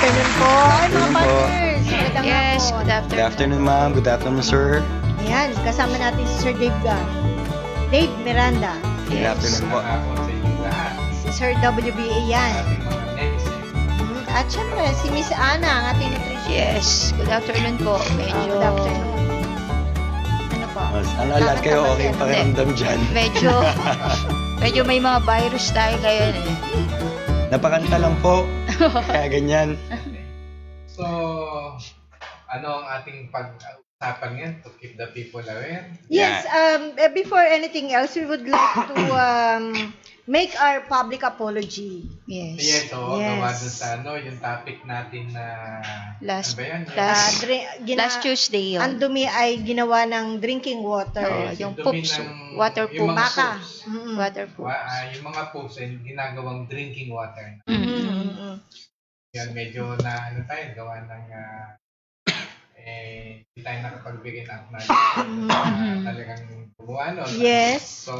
afternoon po. Ay, mga Afternoon po. partners. Magandang Yes, hapon. good afternoon. Good afternoon, ma'am. Good afternoon, sir. Ayan, kasama natin si Sir Dave Dave Miranda. Good Yes. afternoon po. Hapon sa inyong lahat. Si Sir WBA yan. Ating mga netizens. At syempre, si Miss Ana, ang ating nutrition. Yes, good afternoon po. Medyo, Good afternoon. Ano po? Ano lahat kayo okay yung pakiramdam dyan? medyo may mga virus tayo ngayon eh. Napakanta lang po. Kaya ganyan. So, ano ang ating pag-usapan ngayon to keep the people aware? Yes, before anything else, we would like to make our public apology. Yes. Yes, so Yes. gawa dun sa yung topic natin na Last- ano ba yun? last Tuesday yun. Ang dumi ay ginawa ng drinking water. Oo, Yes, yung dumi poops, ng- water yung poops. mga Baka. poops. Mm-mm. Water poops. Yung mga poops ay ginagawang drinking water. Mm-mm. Yan, medyo na ano tayo, gawa ng hindi tayo nakapagbigay ng acknowledgement talagang gumawa nun. Yes. So,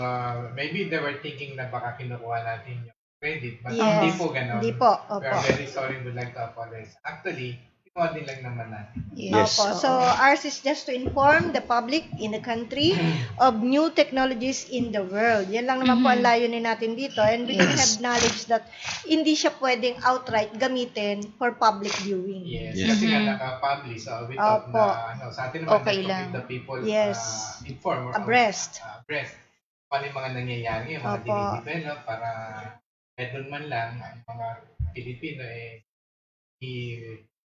maybe they were thinking na baka kinukuha natin yung credit, but Yes. hindi po ganon. Hindi po. We Opo. are very sorry, would like to apologize. Actually, kinuha din lang naman natin. Yes. Opo. So, ours is just to inform the public in the country of new technologies in the world. Yan lang naman po ang layunin natin dito. And we can have knowledge that hindi siya pwedeng outright gamitin for public viewing. Yes. Yes. Kasi nga naka-publish, so we thought Opo. na, sa atin naman, Okay to lang. keep the people Yes. informed. or Abreast. abreast. Kung ano yung mga nangyayari, yung mga Opo. dinidevelop para doon man lang ang mga Pilipino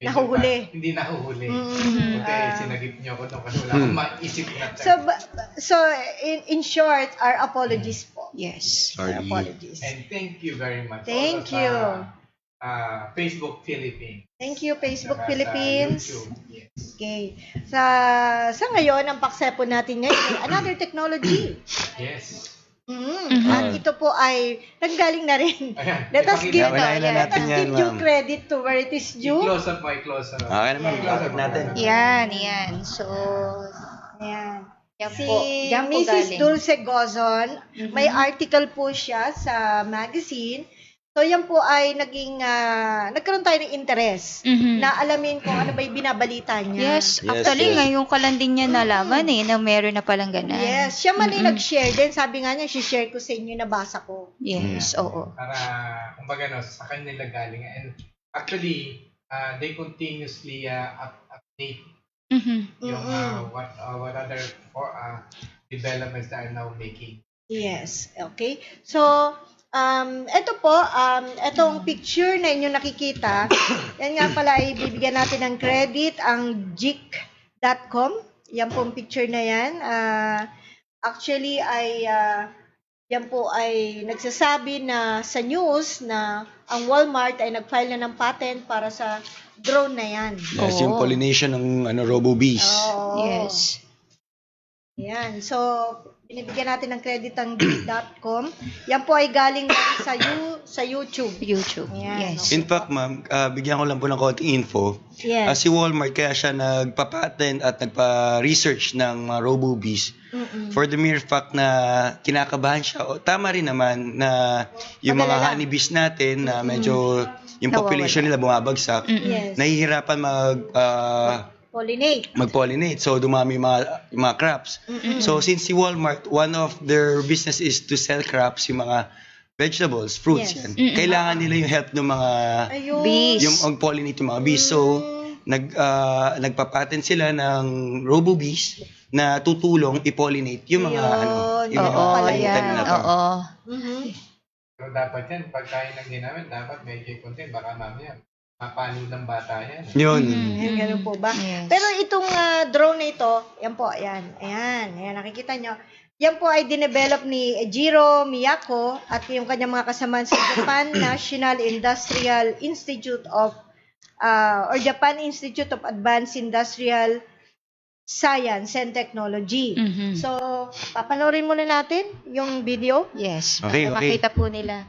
Nahuhuli. Hindi nahuhuli. Mm, Okay, ah. sinagip niyo ako doon kasi wala akong maisip na So, in short, our apologies po. Yes. Our Sorry. apologies. And thank you very much. Thank Also you. Sa Facebook Philippines. Thank you, Facebook Saka Philippines. Sa YouTube. Yes. Okay. Sa ngayon, ang paksa po natin ngayon ay another technology. Yes. At ito po ay nanggaling na rin. Ayan. Let us give, Ipakita Wala na let natin us yan, give due ma'am. credit to where it is due. I-close up mo, i-close up. Okay naman, i-close up natin. Yan. So, Ayan. yan Si po. Yan po Mrs. galing. Dulce Gozon, may article po siya sa magazine. So, yan po ay nagkaroon tayo ng interest na alamin kung ano ba yung binabalita niya. Yes, Yes, actually yes. ngayon ka lang din niya nalaman na meron na palang ganun. Yes, siya man yung nag-share din. Sabi nga niya, share ko sa inyo, nabasa ko. Yes, oo. Para, kumbaga, sa kanila galing. And actually, they continuously update yung what other developments that are now making. Yes, okay. So, ito po, itong picture na inyo nakikita, yan nga pala ay bibigyan natin ng credit ang jik.com. Yan po ang picture na yan. Actually, yan po ay nagsasabi na sa news na ang Walmart ay nag-file na ng patent para sa drone na yan. Yes, yung pollination ng RoboBees. Oo. Yes. Yan. So, binibigyan natin ng credit ang jik.com. Yan po ay galing sa YouTube. YouTube. Ayan, Yes. In fact, ma'am, bigyan ko lang po ng konting info. Yes. Si Walmart, kaya siya nagpa-patent at nagpa-research ng mga RoboBees for the mere fact na kinakabahan siya. O, tama rin naman na yung mga Magalala. honeybees natin na medyo yung population nila bumabagsak, Yes. nahihirapan mag-pollinate. So, dumami yung mga crops. So, since si Walmart, one of their business is to sell crops, yung mga vegetables, fruits Yes. yan. Kailangan nila yung help ng mga Ayun. Bees. yung mag-pollinate yung mga bees. So, nagpa-patent sila ng RoboBees na tutulong i-pollinate yung mga Ayun. yung mga Oo, kalimutan yan. na to. Oo. Mhm. So, dapat yan, pag tayo nang ginamit, dapat medyo content, baka mamaya, mapanig ng bata yan. Yun. Ayan, ganun po ba? Yes. Pero itong drone na ito, yan po, ayan. Ayan, nakikita nyo. Yan po ay dinevelop ni Ejiro Miyako at yung kanyang mga kasamaan sa Japan National Industrial Institute of or Japan Institute of Advanced Industrial Science and Technology. So, papanoorin muna natin yung video. Yes. Okay, Para okay. makita po nila.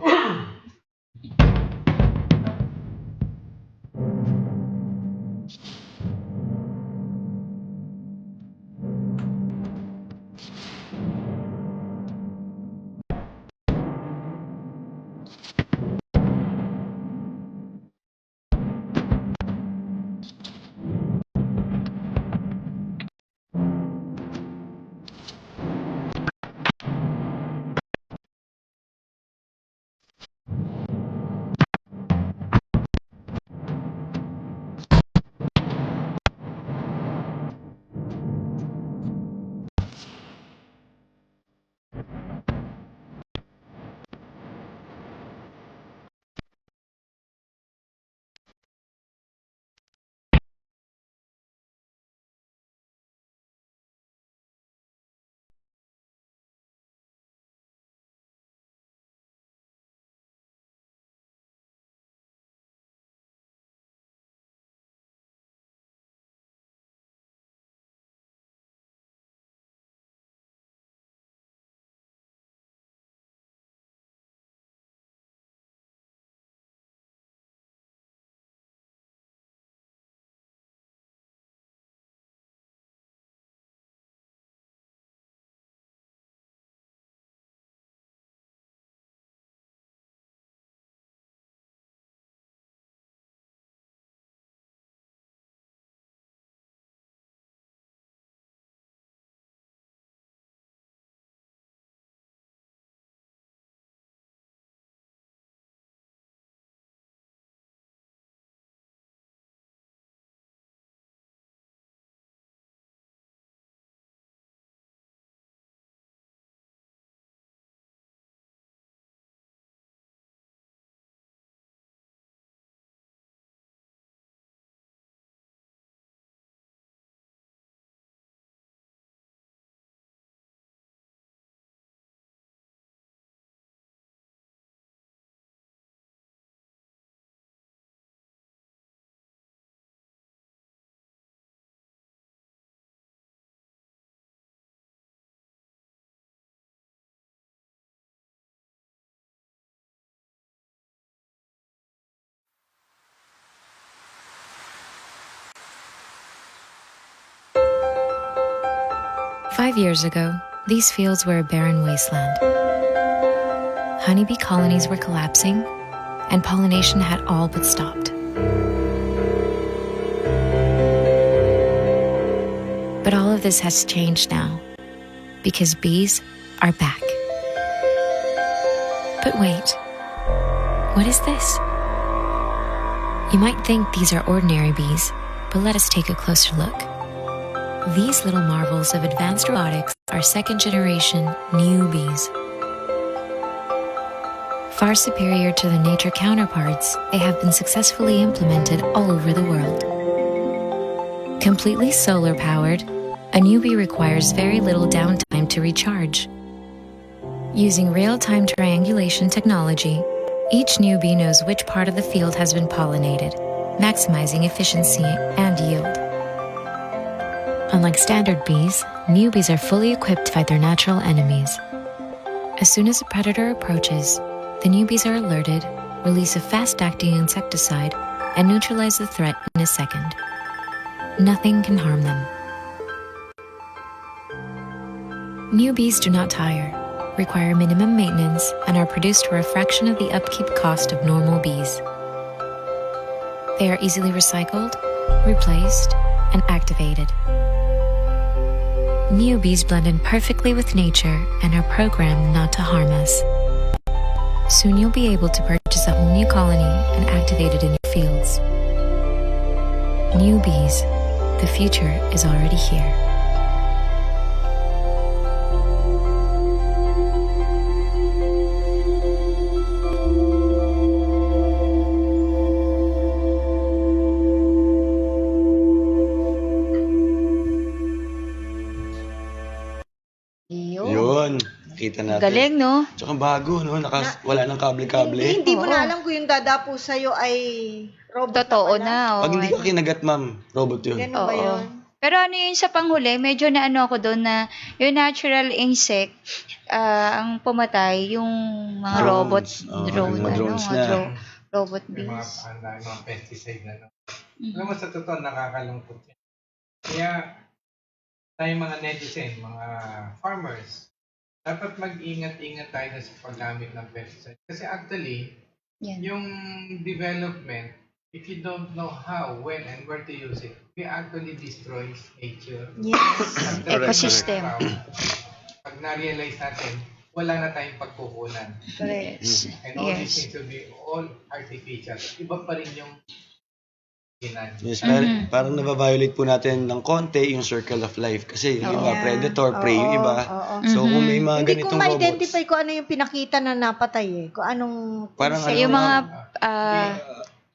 5 years ago, these fields were a barren wasteland. Honeybee colonies were collapsing, and pollination had all but stopped. But all of this has changed now, because bees are back. But wait, what is this? You might think these are ordinary bees, but let us take a closer look. These little marvels of advanced robotics are second-generation new bees. Far superior to their nature counterparts, they have been successfully implemented all over the world. Completely solar-powered, a newbie requires very little downtime to recharge. Using real-time triangulation technology, each newbie knows which part of the field has been pollinated, maximizing efficiency and yield. Unlike standard bees, newbies are fully equipped by their natural enemies. As soon as a predator approaches, the newbies are alerted, release a fast-acting insecticide, and neutralize the threat in a second. Nothing can harm them. Newbies do not tire, require minimum maintenance, and are produced for a fraction of the upkeep cost of normal bees. They are easily recycled, replaced, and activated. Newbies blend in perfectly with nature and are programmed not to harm us. Soon you'll be able to purchase a whole new colony and activate it in your fields. Newbies, the future is already here. Yun. Nakita natin. Galing, no? Tsaka bago, no? Wala nang kable-kable. Hindi mo Oo. na alam kung yung dadapo sa'yo ay robot Totoo pala. na. Oo. Pag hindi ka kinagat, ma'am, robot yun. Ganun ba Oo. yun? Pero ano yun sa panghuli, medyo na ano ako doon na yung natural insect, ang pumatay, yung mga Drones. robot, Oo, drone, yung mga drones na. robot Yung mga, bees. yung mga pesticide na. Mhm. Alam mo, sa totoo, nakakalungkot yan. Kaya, tayong mga netizen, mga farmers, dapat mag-ingat-ingat tayo sa paggamit ng pesticide. Kasi actually, Yan. yung development, if you don't know how, when, and where to use it, we actually destroys nature. Yes. Ecosystem. Pag na-realize natin, wala na tayong pagkukunan. Correct. Yes. And all these Yes. things will be all artificial. Iba pa rin yung ginan. Yes, Mhm. parang nababiolate po natin ng konti yung circle of life. Kasi yung iba, Yeah. predator, prey yung iba. Oo. So, kung may mga Hindi ko ganitong robots, ma-identify kung ano yung pinakita na napatay eh. Kung anong Parang insect. Yung mga,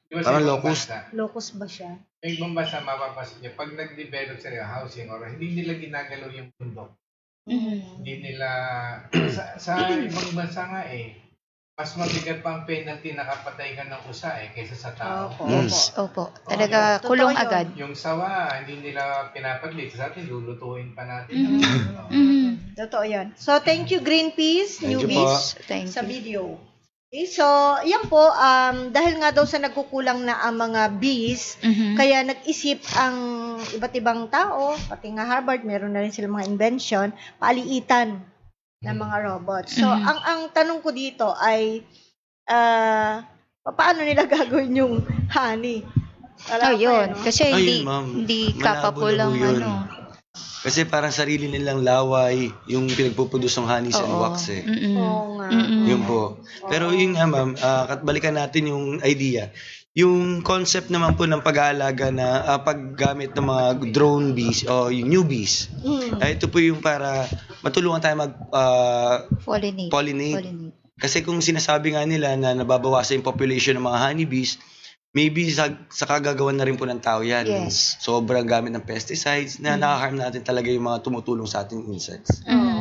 Di ba Parang sa ibang locust. bansa, Locust ba siya? Sa ibang bansa, mapapasin niyo, pag nag-develop sila ng housing or hindi nila ginagalaw yung bundok. Hindi nila, sa ibang bansa nga mas mabigat pa ang penalty na kapatay ka ng usa kaysa sa tao. Opo. Mm. opo, talaga Totoo kulong yun. agad. Yung sawa, hindi nila pinapadlit. Sa atin, lulutuin pa natin. Totoo yan. So, thank you Greenpeace, Thank you newbies, Thank sa you. video. Okay, so, yan po, dahil nga daw sa nagkukulang na ang mga bees, Mhm. kaya nag-isip ang iba't ibang tao, pati nga Harvard, meron na rin silang mga invention, paaliitan ng mga robots. So, Mhm. ang tanong ko dito ay, paano nila gagawin yung honey? Wala pa yun. no? Kasi Ayun, ma'am. hindi Malabo kakapulang na po yun. ano. kasi parang sarili nilang laway yung pinagpuproduce ng honeys and Oo. wax eh. Mm-mm. Oo nga. Mm-mm. Yun po. Pero yun nga ma'am, balikan natin yung idea. Yung concept naman po ng pag-aalaga na paggamit ng mga drone bees o yung newbies. Ito po yung para matulungan tayo Pollinate. pollinate. Kasi kung sinasabi nga nila na nababawasan yung population ng mga honeybees, maybe sa kagagawan na rin po ng tao yan. Yes. Sobrang gamit ng pesticides na nakaharm natin talaga yung mga tumutulong sa ating insects. Oo.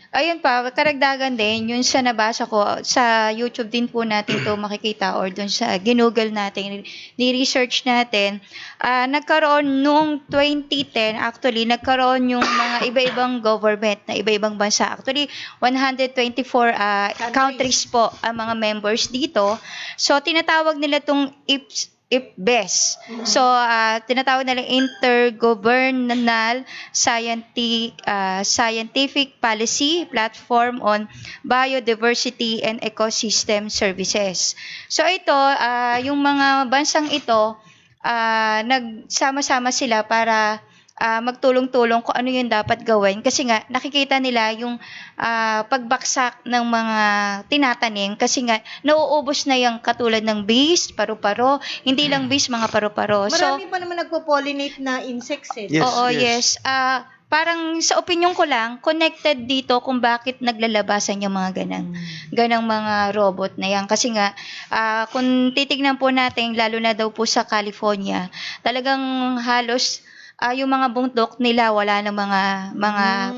Ayun pa, karagdagan din, yun sa nabasa ko, sa YouTube din po natin to makikita or dun sa ginugol natin, ni-research natin, nagkaroon noong 2010, actually, nagkaroon yung mga iba-ibang government na iba-ibang bansa. Actually, 124 countries po ang mga members dito. So, tinatawag nila tong IPBES. So, tinatawag nilang Intergovernmental Scientific Policy Platform on Biodiversity and Ecosystem Services. So, ito, yung mga bansang ito, nagsama-sama sila para magtulong-tulong kung ano yung dapat gawin. Kasi nga, nakikita nila yung pagbaksak ng mga tinatanim. Kasi nga, nauubos na yung katulad ng bees, paru-paro. Hindi lang bees, mga paru-paro. Marami pa naman nagpo-pollinate na insects eh. Yes, Oo, yes. yes. Parang sa opinion ko lang, connected dito kung bakit naglalabasan yung mga ganang mga robot na yan. Kasi nga, kung titignan po natin, lalo na daw po sa California, talagang halos yung mga bundok nila wala ng mga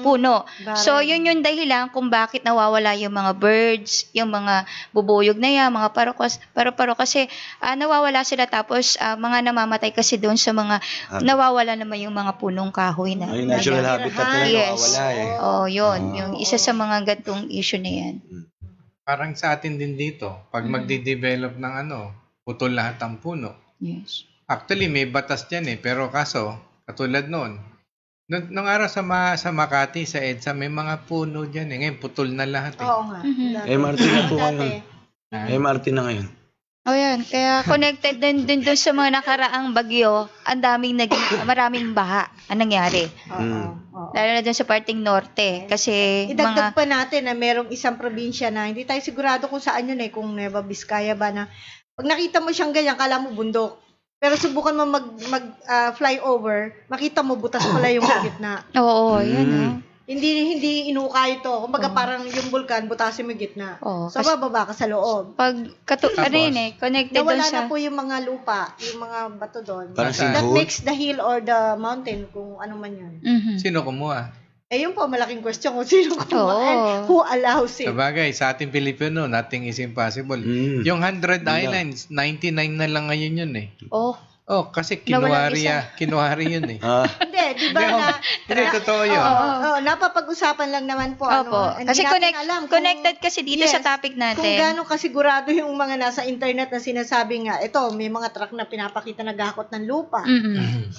puno. So, yun yung dahilan kung bakit nawawala yung mga birds, yung mga bubuyog na yan, mga paru-paro kasi nawawala sila tapos mga namamatay kasi doon sa mga nawawala naman yung mga punong kahoy na. Yung natural habitat nila Yes. nawawala eh. Oh, yun. Yung isa sa mga gantong issue na yan. Parang sa atin din dito, pag magde-develop ng putol lahat ang puno. Yes. Actually, may batas dyan pero kaso, katulad noon, nung araw sa Makati, sa EDSA, may mga puno dyan Ngayon, putol na lahat Oo nga. MRT na po Dati. ngayon. MRT na ngayon. Oh, yan. Kaya connected din doon sa mga nakaraang bagyo, maraming baha ang nangyari. Oo. Lalo na doon sa parting norte. Kasi Idagdag pa natin na merong isang probinsya na hindi tayo sigurado kung saan yun kung Nueva Vizcaya ba na pag nakita mo siyang ganyan, kala mo bundok. Pero subukan mo fly over, makita mo butas pala yung gitna. Oo, yan. Hindi inuukay ito. Kumbaga parang yung bulkan, butasin mo yung gitna. So, bababa ka sa loob. Pag connected doon Nawala sa... na po yung mga lupa, yung mga bato doon. Parang That sinkhole? makes the hill or the mountain, kung ano man yun. Sino kumuha? Yun po, malaking question kung sino kumuha Oo. and who allows it. Sabagay, sa ating Pilipino, nothing is impossible. Yung 100 islands, 99 na lang ngayon yun kasi Nawalang kinuwari yun Hindi, di ba na... Hindi, totoo yun. Oo, napapag-usapan lang naman po. Opo. Hindi Kasi natin alam kung- connected kasi dito Yes, sa topic natin. Kung gano'ng kasigurado yung mga nasa internet na sinasabi nga, ito, may mga truck na pinapakita nagahakot ng lupa.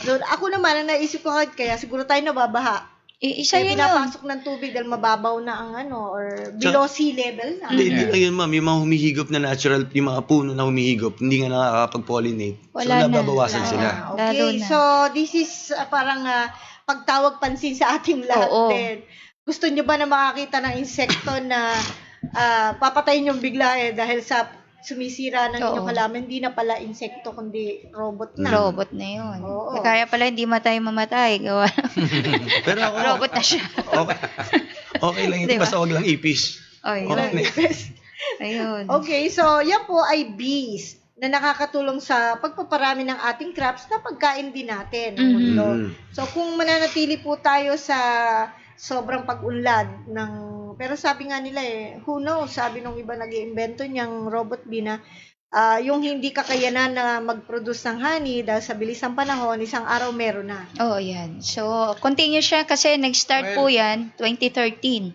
So, ako naman, ang naisip ko, kaya siguro tayo nababaha. Isa yun yun. Pinapasok ng tubig dahil mababaw na ang or below sea level na. Hindi lang yun, ma'am. Yung mga humihigop na natural, yung mga puno na humihigop, hindi nga nakakapag-pollinate. Wala So, na. nababawasan sila. Lalo Okay, na. so this is parang pagtawag pansin sa ating lahat Oo. din. Gusto nyo ba na makakita ng insekto na papatayin yung bigla dahil sa sumisira ng inyong Oo. halaman? Hindi na pala insekto kundi robot na. Robot na yun. Oo. Kaya pala hindi tayo mamatay. Gawa. Pero ako, Robot na siya. okay lang ito, Diba? basta wag lang ipis. Oh, yun. Okay. Ayun. Okay, so yan po ay bees na nakakatulong sa pagpaparami ng ating crops na pagkain din natin ng mundo. So kung mananatili po tayo sa sobrang pag-unlad ng, pero sabi nga nila who knows, sabi nung iba nag-iimbento niyang robot bee na yung hindi kakayanan na mag-produce ng honey dahil sa bilis ng panahon, isang araw meron na. Oh, yan. So, continue siya kasi nag-start po yan 2013.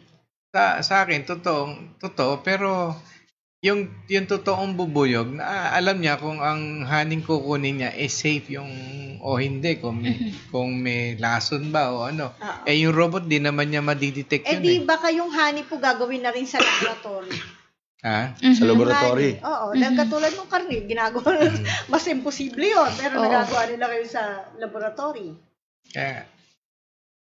Sa akin, totoo, pero yung totoong bubuyog, alam niya kung ang haning kukunin niya safe o hindi, kung may lason ba o ano. Yung robot, di naman niya madidetect yun Di baka yung honey po gagawin na rin sa laboratory. Sa laboratory. Oo, dahil katulad ng karne, ginagawa mas imposible yun, pero nagagawa nila kayo sa laboratory.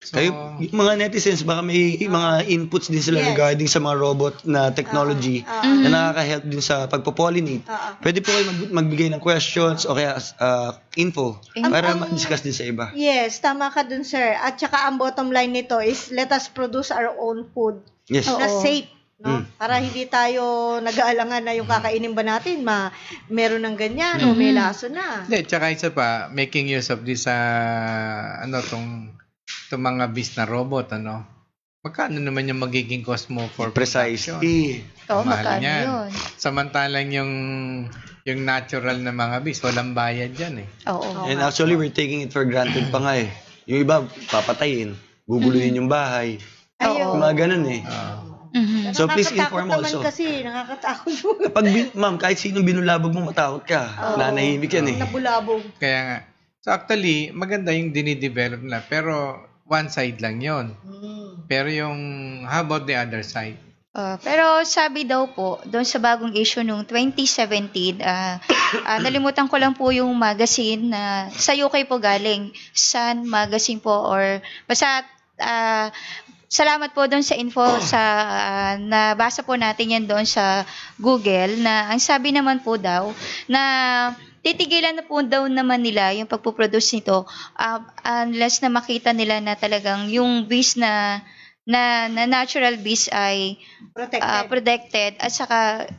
Kayo, yung mga netizens, baka may mga inputs din sila Yes. regarding sa mga robot na technology na nakaka-help din sa pagpo-pollinate. Pwede po kayo magbigay ng questions o kaya info para ma-discuss din sa iba. Yes, tama ka dun, sir. At saka ang bottom line nito is let us produce our own food Yes. na safe. No? Para hindi tayo nag-aalangan na yung kakainin ba natin, meron ng ganyan o may laso na. Hindi, tsaka isa pa, making use of this, itong mga beast na robot, magkano naman yung magiging cost mo for production? Precisely. Oo, Mahal magkano yan. yun? Samantalang yung natural na mga beast, walang bayad yan Oo. And actually, we're taking it for granted pa nga Yung iba, papatayin, guguluhin yung bahay. Ayun. Yung mga ganun Mhm. So, please Nakakatakot inform naman also. kasi, nakakatakot po. Kapag, ma'am, kahit sinong binulabog mo, matakot ka. Nanahimik yan eh. Nabulabog. Kaya nga. So actually, maganda yung dinidevelop nila. Pero one side lang yon. Pero yung, how about the other side? Pero sabi daw po, doon sa bagong issue nung 2017, nalimutan ko lang po yung magazine na sa UK po galing, Sun Magazine po or basta salamat po doon sa info sa nabasa po natin yan doon sa Google na ang sabi naman po daw na titigilan na po daw naman nila yung pagpuproduce nito unless na makita nila na talagang yung bees na natural bees ay protected at saka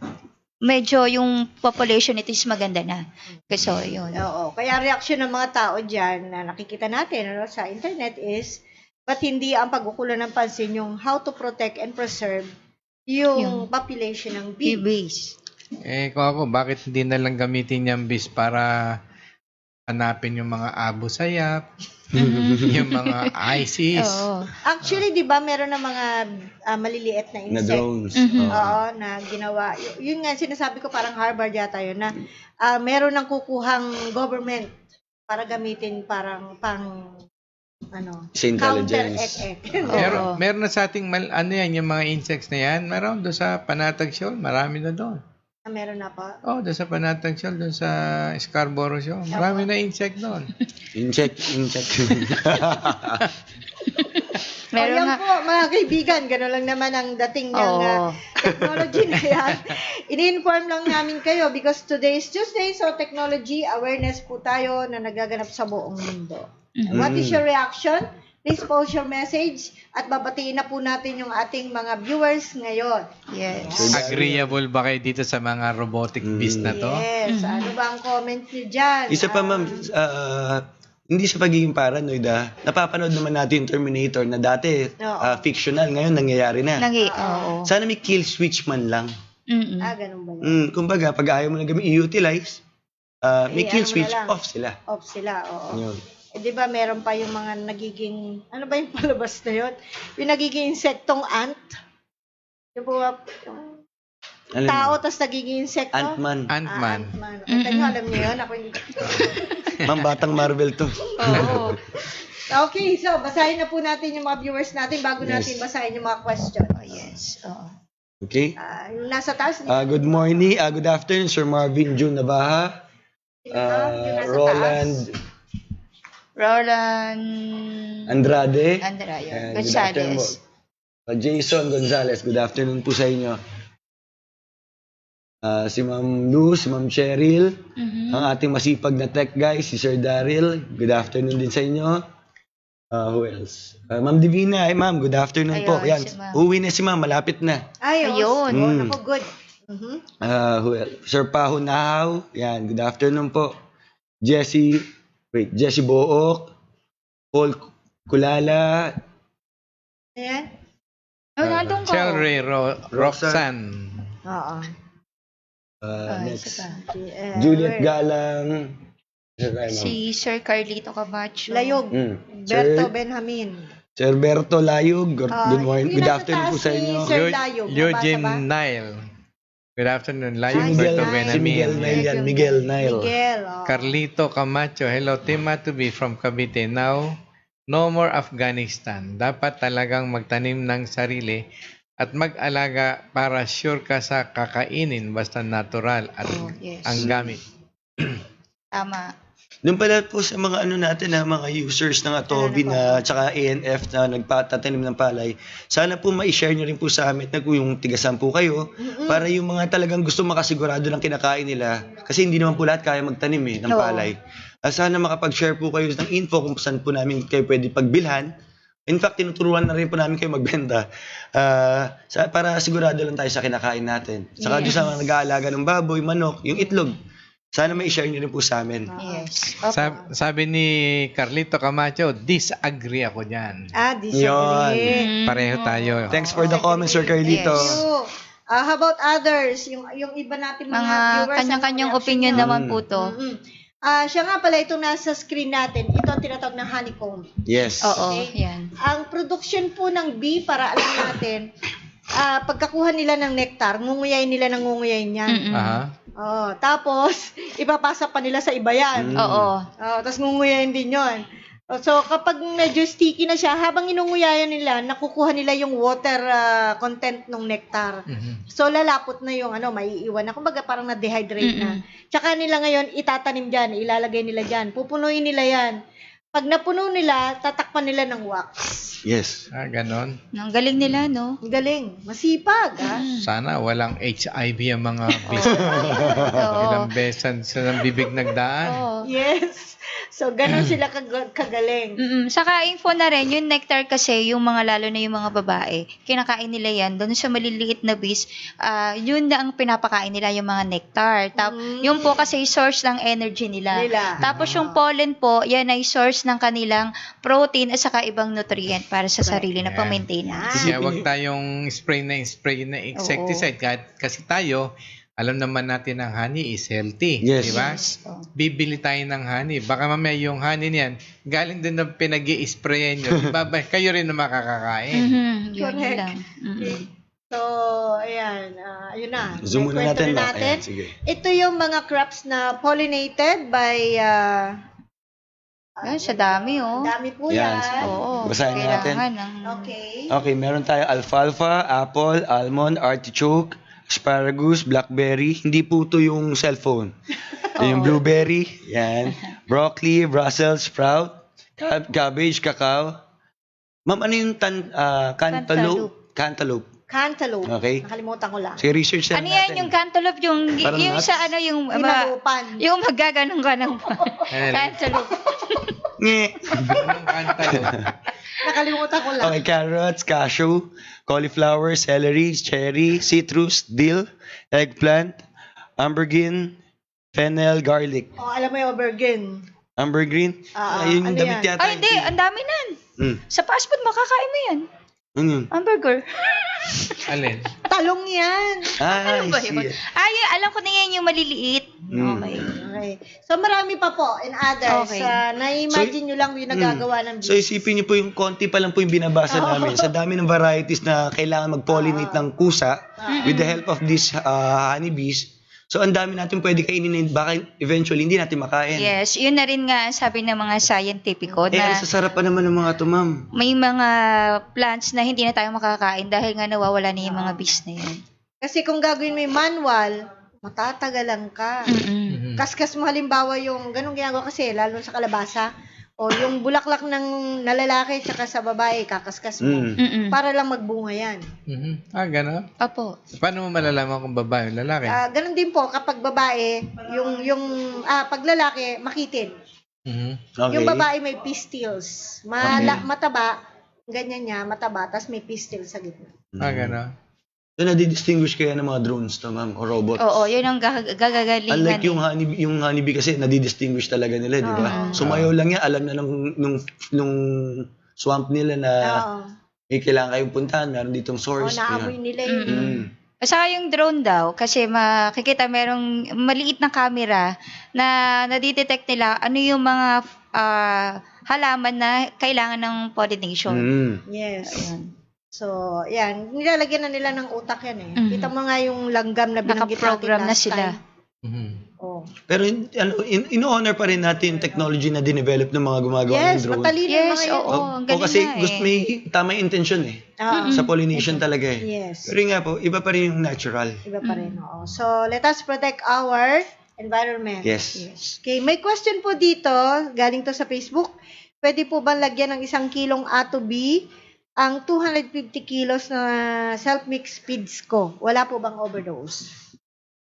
medyo yung population nito is maganda na. So, yun. Oo. Kaya reaksyon ng mga tao dyan na nakikita natin sa internet is ba't hindi ang pagkukulan ng pansin yung how to protect and preserve yung population ng bee. Bees. Kung ako, bakit hindi na lang gamitin yung bees para hanapin yung mga abo sayap, yung mga ISIS. Oo. Actually, di ba, meron na mga maliliit na Na insect. drones. Oo, na ginawa. Yun nga, sinasabi ko parang Harvard yata yun na meron ng kukuhang government para gamitin parang pang Sa intelligence. Meron na sa ating, yung mga insects na yan, meron doon sa Panatag Shoal, marami na doon. Meron na pa. Doon sa Panatag Shoal, doon sa Scarborough Shoal, marami na insect doon. Incheck. Meron yan nga. po, mga kaibigan, gano'n lang naman ang dating ng technology na yan. Ini-inform lang namin kayo because today is Tuesday, so technology awareness po tayo na nagaganap sa buong mundo. What is your reaction? Please post your message at babatiin na po natin yung ating mga viewers ngayon. Yes. Agreeable ba kayo dito sa mga robotic bees na to? Yes. Ano ba ang comment niyo dyan? Isa pa, ma'am, hindi sa pagiging paranoid, napapanood naman natin yung Terminator na dati fictional, ngayon nangyayari na. Oo. Sana may kill switch man lang. Ganun ba yan? Kumbaga, pag ayaw mo na i-utilize, may kill switch, off sila. Off sila, oo. Yun. Di ba meron pa yung mga nagiging, ano ba yung palabas na yun? Yung nagiging insektong ant. Yung po, yung tao, tas nagiging insekto. Ant-Man. Ant-Man. Kita nyo, alam niyo yun? Ako hindi. Ma'am, batang Marvel to. Oo. Okay, so basahin na po natin yung mga viewers natin bago natin basahin yung mga questions. Yes. Oo. Okay? Yung nasa taas. Good morning, good afternoon, Sir Marvin June Nabaha. Yung nasa Roland Andrade. Andrade. Good afternoon Gonzales. po. Jason Gonzales, good afternoon po sa inyo. Si Ma'am Lou, si Ma'am Cheryl, ang ating masipag na tech guy, si Sir Daryl, good afternoon din sa inyo. Who else? Ma'am Divina, ma'am, good afternoon po. Yan, si ma'am. uwi na si ma'am, malapit na. Ayun. Ako, good. Who else? Sir Paho Nahaw, yan, good afternoon po. Jesse Book, Paul Kulala, Ayan. Nandun ko. Chelry Roxanne. Oo. Next. Isa pa. Juliet Galang. Si Sir Carlito Camacho. Layog. Berto Benjamin. Sir Berto Layog. Good morning. yung Good nasa afternoon taas po sa si inyo. Sir Layog. Eugene Nabasa ba? Nile. Good afternoon. Si Layog Miguel, Berto si Benamin. Miguel Nile yan. Miguel Nile. Miguel. Carlito Camacho. Hello, Tima to be from Cavite. Now, no more Afghanistan. Dapat talagang magtanim ng sarili at mag-alaga para sure ka sa kakainin basta natural at ang gamit. Tama. Doon pala po sa mga natin mga users ng Atobi na tsaka ANF na nagpatatanim ng palay, sana po ma-share nyo rin po sa amin na kung yung tigasan po kayo para yung mga talagang gusto makasigurado ng kinakain nila kasi hindi naman po lahat kaya magtanim ng palay. Sana makapag-share po kayo ng info kung saan po namin kayo pwede pagbilhan. In fact, tinuturuan na rin po namin kayo magbenta para sigurado lang tayo sa kinakain natin. Saka doon sa mga nag-aalaga ng baboy, manok, yung itlog. Sana may share nyo rin po sa amin. Yes. Sabi ni Carlito Camacho, disagree ako dyan. Disagree. Pareho tayo. Thanks for the comments, Sir Carlito. Yes. How about others? Yung iba natin mga viewers. Kanya-kanyang opinion naman po to. Siya nga pala itong nasa screen natin. Ito ang tinatawag na honeycomb. Yes. Oo, Okay? yan. Ang production po ng bee, para alam natin, pagkakuha nila ng nectar, ngunguyayin nila ng ngunguyayin niyan. Aha. Oh, tapos ipapasa pa nila sa iba yan. Oo. Oh, tapos ngunguyayin din 'yon. Oh, so kapag medyo sticky na siya, habang inunguyayan nila, nakukuha nila yung water content ng nectar. So lalapot na yung maiiwan na. Kumbaga parang na-dehydrate na. Tsaka nila ngayon itatanim diyan, ilalagay nila diyan. Pupunuin nila 'yan. Pag napuno nila, tatakpan nila ng wax. Yes. Ganon. Ang galing nila, no? Ang galing, masipag, Sana walang HIV ang mga business. Oo. Ilang beses sa bibig nagdaan. Oo. Yes. So ganun sila kagaling. Saka info na rin, yung nectar kasi, yung mga lalo na yung mga babae, kinakain nila yan, doon sa maliliit na bees, yun na ang pinapakain nila, yung mga nectar. Yun po kasi source ng energy nila. Tapos yung pollen po, yan ay source ng kanilang protein at saka ibang nutrient para sa sarili na pang-maintenance. Kaya huwag tayong spray na insecticide. Kasi tayo, alam naman natin ang honey is healthy. Yes. Di ba? Bibili tayo ng honey. Baka mamaya yung honey niyan, galing din na pinag-i-sprayan nyo. Kayo rin na makakakain. Yun Correct. lang. Okay. So, ayan. Ayun na. Zoom muna Kwento natin, na Mac. Ayan, sige. Ito yung mga crops na pollinated by... Sa dami, oh. dami po Yan. yan. Oo. Basahin natin. Kailangan ng... Okay. Okay, meron tayo alfalfa, apple, almond, artichoke, asparagus, blackberry. Hindi po ito yung cellphone. Yung blueberry, yan. Broccoli, Brussels sprout, cabbage, cacao. Ma'am, ano yung cantaloupe? Cantaloupe. Cantaloupe. Okay. Nakalimutan ko lang. Sige, research Ano natin. yan, yung cantaloupe, yung Parang nuts? sa yung Hinalupan. yung magaganong ka ng cantaloupe. Nge. Anong cantaloupe? Nakalimutan ko lang. Okay, carrots, cashew, cauliflower, celery, cherry, citrus, dill, eggplant, ambergris, fennel, garlic. Oh, alam mo yung aubergine. Ambergris? Ayun yung ano damit yan? yata. Ay, hindi, ang dami nan. Sa fast food, makakain mo yan. Ano yun? Hamburger. Alin? Talong yan. Ano ba yun? see. Alam ko na yan yung maliliit. Okay. Okay. So, marami pa po in others. Okay. Na-imagine nyo lang yung nagagawa ng So isipin niyo po yung konti pa lang po yung binabasa namin. Sa dami ng varieties na kailangan mag-pollinate ng kusa with the help of these honeybees. So ang dami natin pwede kainin na baka eventually hindi natin makain. Yes, yun na rin nga sabi ng mga scientifico Eh, na ang sasarap pa naman ng mga to, ma'am. may mga plants na hindi na tayo makakain dahil nga nawawala na yung mga bees na yun. Kasi kung gagawin mo yung manual, matatagalan ka. Kaskas mo halimbawa yung ganung ginagawa kasi, lalo sa kalabasa, o yung bulaklak ng nalalaki tsaka sa babae, kakaskas mo. Para lang magbunga yan. Gano'n? Opo. Paano mo malalaman kung babae o lalaki? Ganun din po, kapag babae, pag lalaki, makitid. Okay. Yung babae may pistils. Mataba, ganyan niya, mataba, tas may pistil sa gitna. Gano'n? So nadidistinguish kaya ng mga drones to, ma'am, o robots. Oo, yun ang gagagalingan. Unlike yung honeybee kasi nadidistinguish talaga nila, di ba? Sumayaw lang yan, alam na nung swamp nila na may kailangan kayong puntahan, meron ditong source. Naamoy nila yun. Saka yung drone daw, kasi makikita merong maliit na camera na nadidetect nila ano yung mga halaman na kailangan ng pollination. Yes. Ayun. So, yan. Nilalagyan na nila ng utak yan eh. Kita mo nga yung langgam na binanggit natin Nakaprogram na last sila. time. Pero in-honor pa rin natin yung technology na dinevelop ng mga gumagawa Yes, ng drone. matalino yung Yes, mga yan. oo. Ang O galing kasi nga gusto may tama yung intention eh. Sa pollination talaga eh. Yes. Pero yun nga po, iba pa rin yung natural. Iba pa rin. Oo. So, let us protect our environment. Yes. Okay, may question po dito. Galing to sa Facebook. Pwede po ba lagyan ng 1 kilong A2B ang 250 kilos na self-mix feeds ko? Wala po bang overdose?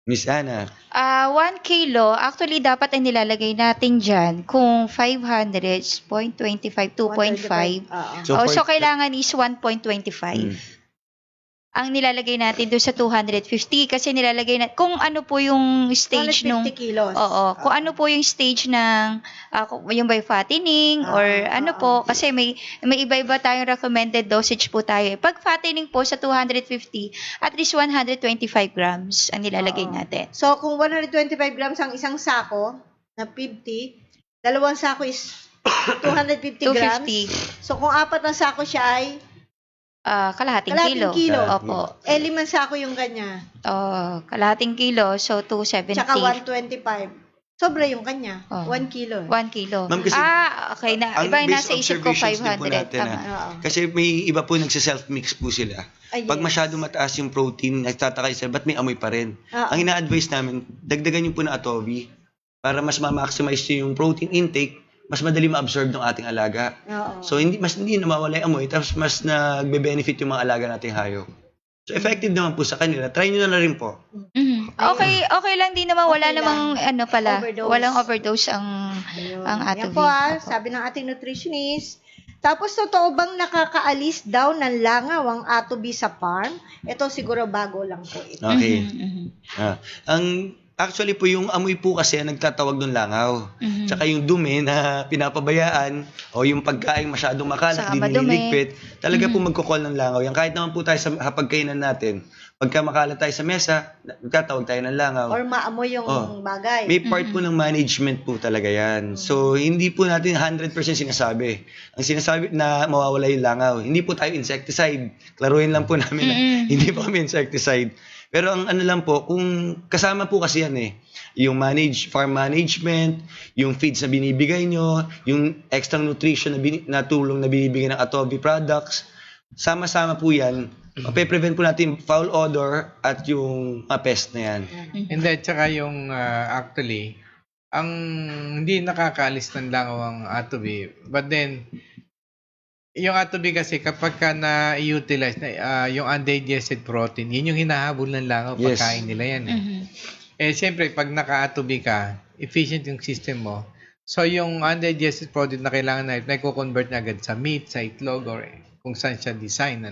Miss Ana. 1 kilo, actually dapat ay nilalagay natin dyan kung 500, 0.25, 2.5. So kailangan is 1.25. Ang nilalagay natin doon sa 250 kasi nilalagay natin kung ano po yung stage 250 nung kilos. kung ano po yung stage ng yung by fattening or ano po kasi may iba-iba tayong recommended dosage po tayo. Pag fattening po sa 250, at least 125 grams ang nilalagay natin. So, kung 125 grams ang isang sako na 50, dalawang sako is 250 grams. 250. So, kung 4 na sako siya ay Kalahating Kalahating kilo. Opo. 5 sako yung kanya. Kalahating kilo, so 270. Tsaka 125. Sobra yung kanya. Oh. 1 kilo. 1 kilo. Ma'am, kasi Okay na. ang Iba yung based nasa isip ko, observations din po 500. natin, Tama. Oo. Kasi may iba po nagsa-self-mix po sila. Pag Yes. masyado mataas yung protein, nagtataka sila, ba't may amoy pa rin? Oo. Ang ina-advise namin, dagdagan niyo po ng Atobi para mas ma-maximize niyo yung protein intake, mas madali ma-absorb ng ating alaga. Oo. So hindi na mawala yung amoy, tapos mas nagbe-benefit yung mga alaga nating hayop. So effective naman po sa kanila. Try niyo na rin po. Okay lang din naman. Wala Okay namang Overdose. walang overdose ang Ayun. Atobi. Yan po Opo. sabi ng ating nutritionist. Tapos, totoo bang nakakaalis daw ng langaw ang Atobi sa farm? Ito siguro bago lang po ito. Okay. Mhm. Actually po yung amoy po kasi ang nagtatawag ng langaw. Mhm. Tsaka yung dumi na pinapabayaan o yung pagkain masyadong makalat, Saka di madumi. nililigpit, talaga po magkukol ng langaw. Yan kahit naman po tayo sa hapagkainan natin, pagka makalat tayo sa mesa, nagtatawag tayo ng langaw. Or maamoy yung bagay. May part po ng management po talaga yan. So, hindi po natin 100% sinasabi. Ang sinasabi na mawawala yung langaw. Hindi po tayo insecticide. Klaruhin lang po namin na hindi po kami insecticide. Pero ang ano lang po, kung kasama po kasi yan yung farm management, yung feeds na binibigay nyo, yung extra nutrition na tulong na binibigay ng Atobi products, sama-sama po yan. Pe-prevent po natin foul odor at yung pest na yan. Hindi, tsaka yung actually, ang hindi nakakaalis ng langaw ang Atobi. But then, yung Atobi kasi kapag ka na-utilize na yung undigested protein, yun yung hinahabol ng langaw Yes. pagkain nila yan. Mhm. Siyempre, pag naka-Atobi ka, efficient yung system mo. So, yung undigested protein na kailangan na convert na agad sa meat, sa itlog, or kung saan siya design,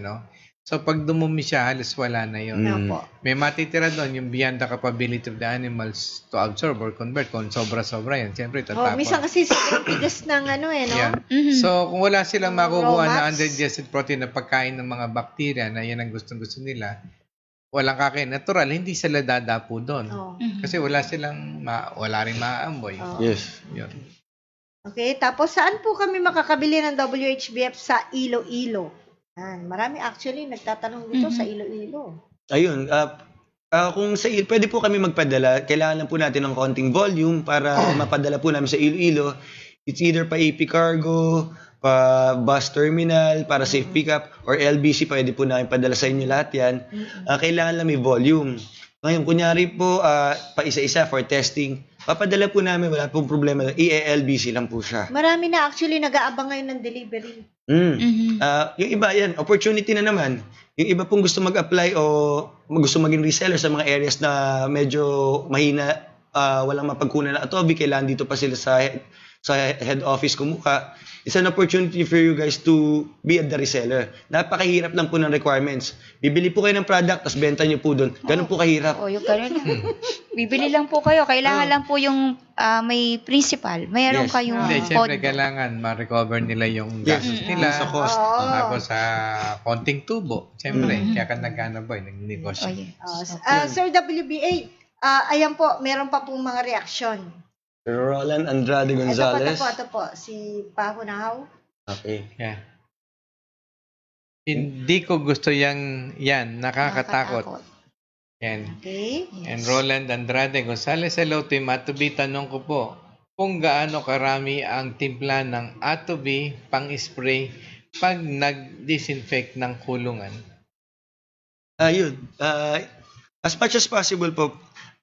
So, pag dumumi siya, halos wala na yun. Opo. May matitira doon yung beyond the capability of the animals to absorb or convert. Kung sobra-sobra yan, siyempre tatapon. Minsan kasi sobrang tigas ng no? Yeah. Mhm. So, kung wala silang makukuha Raw na mats. undigested protein na pagkain ng mga bakterya na yan ang gustong-gusto nila, walang kakain. Natural, hindi sila dadapo doon. Oh. Kasi wala wala rin maaamoy. Oh. Yes. Yun. Okay, tapos saan po kami makakabili ng WHBF sa Iloilo? Marami actually nagtatanong dito sa Iloilo. Ayun, kung pwede po kami magpadala, kailangan lang po natin ng konting volume para mapadala po namin sa Iloilo. It's either pa AP Cargo, pa bus terminal, para safe pickup, or LBC, pwede po namin padala sa inyo lahat yan. Kailangan lang may volume. Ngayon, kunyari po, pa isa-isa for testing, papadala po namin, wala pong problema. I-LBC lang po siya. Marami na actually nag-aabang ngayon ng delivery. Yung iba, yan, opportunity na naman. Yung iba pong gusto mag-apply o gusto maging reseller sa mga areas na medyo mahina, walang mapagkunan na Atobi, kailangan dito pa sila sa head office kumuha. It's an opportunity for you guys to be the reseller. Napakahirap lang po ng requirements. Bibili po kayo ng product, tapos benta nyo po doon. Ganun po kahirap. Yung ganun lang. Bibili lang po kayo. Kailangan lang po yung may principal. Mayroon Yes. kayong Hindi, siyempre kailangan ma-recover nila yung gastos nila. Sa cost. Tapos sa konting tubo. Siyempre, kaya ka nag-negosyo. Sir WBA, ayan po, meron pa pong mga reaksyon. Roland Andrade Gonzalez. Ito po, si Paho Nahaw. Okay. Yeah. Hindi ko gusto yan, nakakatakot. Yan. Okay. And Roland Andrade Gonzalez, hello Team Atobi, tanong ko po, kung gaano karami ang timpla ng Atobi pang-spray pag nag-disinfect ng kulungan? Ayun. As much as possible po,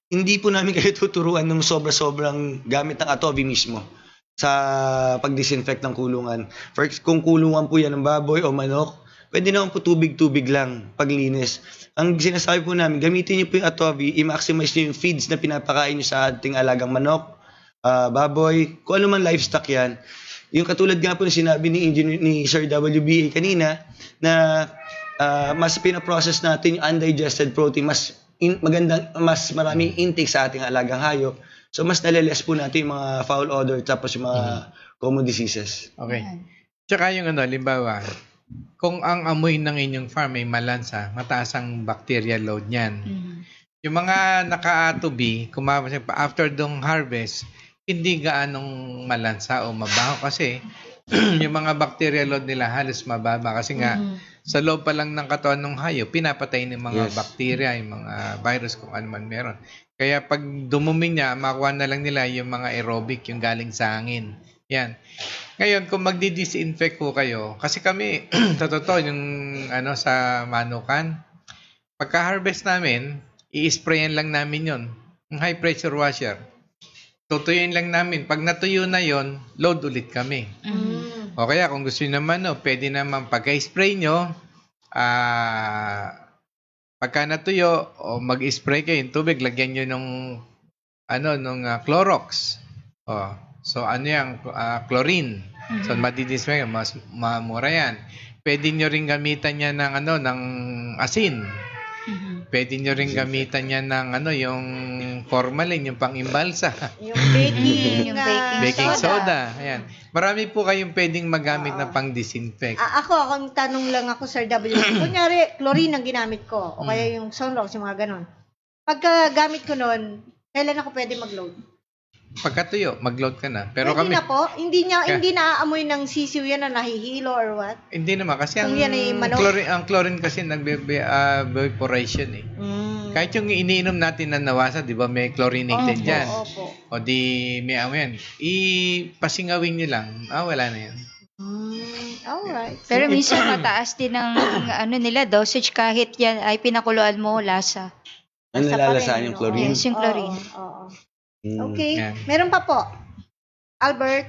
hindi po namin kayo tuturuan ng sobra-sobrang gamit ng Atobi mismo sa pag-disinfect ng kulungan. Kung kulungan po yan ng baboy o manok, pwede naman po tubig-tubig lang paglinis. Ang sinasabi po namin, gamitin niyo po yung Atobi, i-maximize niyo yung feeds na pinapakain niyo sa ating alagang manok, baboy, kung ano man livestock yan. Yung katulad nga po na sinabi ni Sir WBA kanina, na mas pinaprocess natin yung undigested protein, mas maraming intake sa ating alagang hayop. So, mas naliles po natin yung mga foul odor tapos yung mga common diseases. Okay. Tsaka yung halimbawa, kung ang amoy ng inyong farm ay malansa, mataas ang bacterial load niyan. Yung mga naka-Atobi, after dong harvest, hindi gaanong malansa o mabaho kasi yung mga bacterial load nila halos mababa kasi nga sa loob pa lang ng katawan ng hayop, pinapatay ng mga bacteria, yung mga virus kung ano man meron. Kaya pag dumumi niya, makuha na lang nila yung mga aerobic, yung galing sa hangin. Yan. Ngayon, kung magdi-disinfect ko kayo, kasi kami, totoo, yung sa manukan, pagka-harvest namin, i-sprayan lang namin yon, yung high pressure washer. Tutuyuin lang namin. Pag natuyo na yon, load ulit kami. O kaya kung gusto nyo naman, pwede naman pagka-spray nyo, pagka natuyo, o mag-spray kayo yung tubig, lagyan nyo nung Clorox. So ano yan, chlorine. So madidispray, mas mamura yan. Pwede nyo rin gamitan niya ng asin. Pwede nyo rin gamitan niya ng yung formalin, yung pang-imbalsa. Yung baking, Baking soda. Ayan. Marami po kayong pwedeng magamit na pang-disinfect. Ako, tanong lang ako, Sir W. Kunyari, chlorine ang ginamit ko. O kaya yung Sunrox, yung mga ganon. Pagka gamit ko nun, kailan ako pwede mag-load? Pagkatuyo, mag-load ka na. Pero Pwede kami, na po? Hindi naaamoy ng sisiw yan na nahihilo or what? hindi naman. Kasi ang Kung yan ay manok? chlorine kasi nag-vaporation eh. Kahit yung iniinom natin na nawasa, di ba, may chlorinated yan. Opo. O di, may yan. Ipasingawin nyo lang. Wala na yan. Alright. Pero minsan mataas din ang nila dosage kahit yan ay pinakuluan mo lasa. Ano Basta pa nalalasaan rin, yung chlorine? Yes, yung chlorine. Oo. Mm. Okay. Yan. Meron pa po. Albert.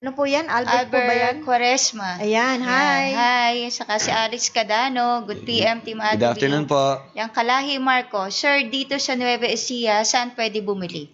Ano po yan? Albert po ba yan? Quaresma. Ayan, hi. Hi. Saka si Alex Cadano. Good PM, Team Good Ado. afternoon po. Yang Kalahi Marco. Sir, dito sa Nueva Ecija, saan pwede bumili?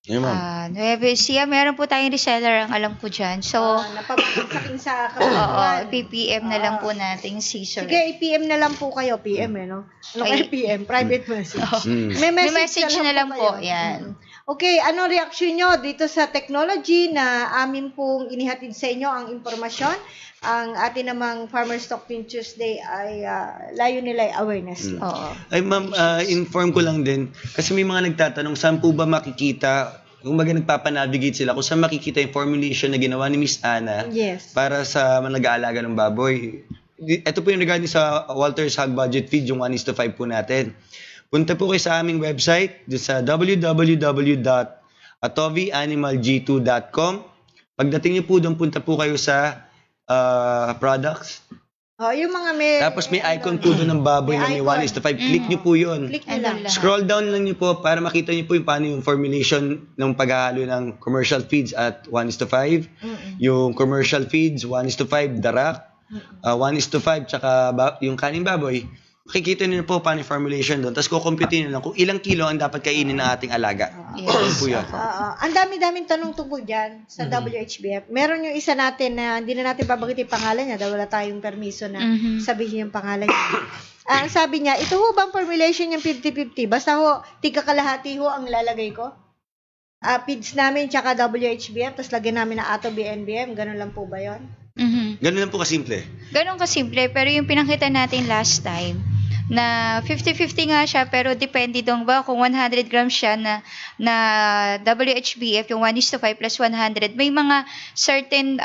Ayun, ma'am. Nueva Ecija, meron po tayong reseller ang alam ko dyan. So, Napapagsakin sa oo, kapatid. PPM na lang po nating si Sir. Sige, i-PM na lang po kayo. PM no? Ano kayo PM? Private message. Mm. May message na lang po. kayo. Yan. Okay, ano reaction nyo dito sa technology na amin pong inihatid sa inyo ang impormasyon? Ang atin namang Farmers Talk Team Tuesday ay layo nila ay awareness. Oo. Ay ma'am, inform ko lang din. Kasi may mga nagtatanong, saan po ba makikita, kung baga nagpapanavigate sila, kung saan makikita yung formulation na ginawa ni Miss Ana Yes. para sa mga nag-aalaga ng baboy. Ito po yung regarding sa Walter's Hog Budget Feed, yung 1:5 po natin. Punta po kayo sa aming website, sa www.atovianimalg2.com. Pagdating niyo po doon, punta po kayo sa products. Yung mga may... Tapos may icon po doon ng baboy na may icon. 1:5. Click niyo po yun. Click nyo Ano lang. lang. Scroll down lang niyo po para makita niyo po yung paano yung formulation ng paghahalo ng commercial feeds at 1:5. Yung commercial feeds, 1:5, darak. 1:5, tsaka yung kaning baboy. Makikita niyo po paano yung formulation doon. Tapos kukumputin niyo lang kung ilang kilo ang dapat kainin ng ating alaga. Yun po yun. Ang dami-daming tanong tungkol dyan sa WHBF. Meron yung isa natin na hindi na natin babanggitin yung pangalan niya dahil wala tayong permiso na sabihin yung pangalan niya. Ang sabi niya, ito ho bang formulation yung 50-50? Basta ho, tigka kalahati ho ang lalagay ko. Feeds namin tsaka WHBF, tapos lagyan namin na Ato BNBM. Ganun lang po ba yun? Ganun lang po kasimple. Ganun kasimple, pero yung pinakita natin last time, na 50-50 nga siya, pero depende dong ba kung 100 grams siya na WHBF, yung 1:5 plus 100, may mga certain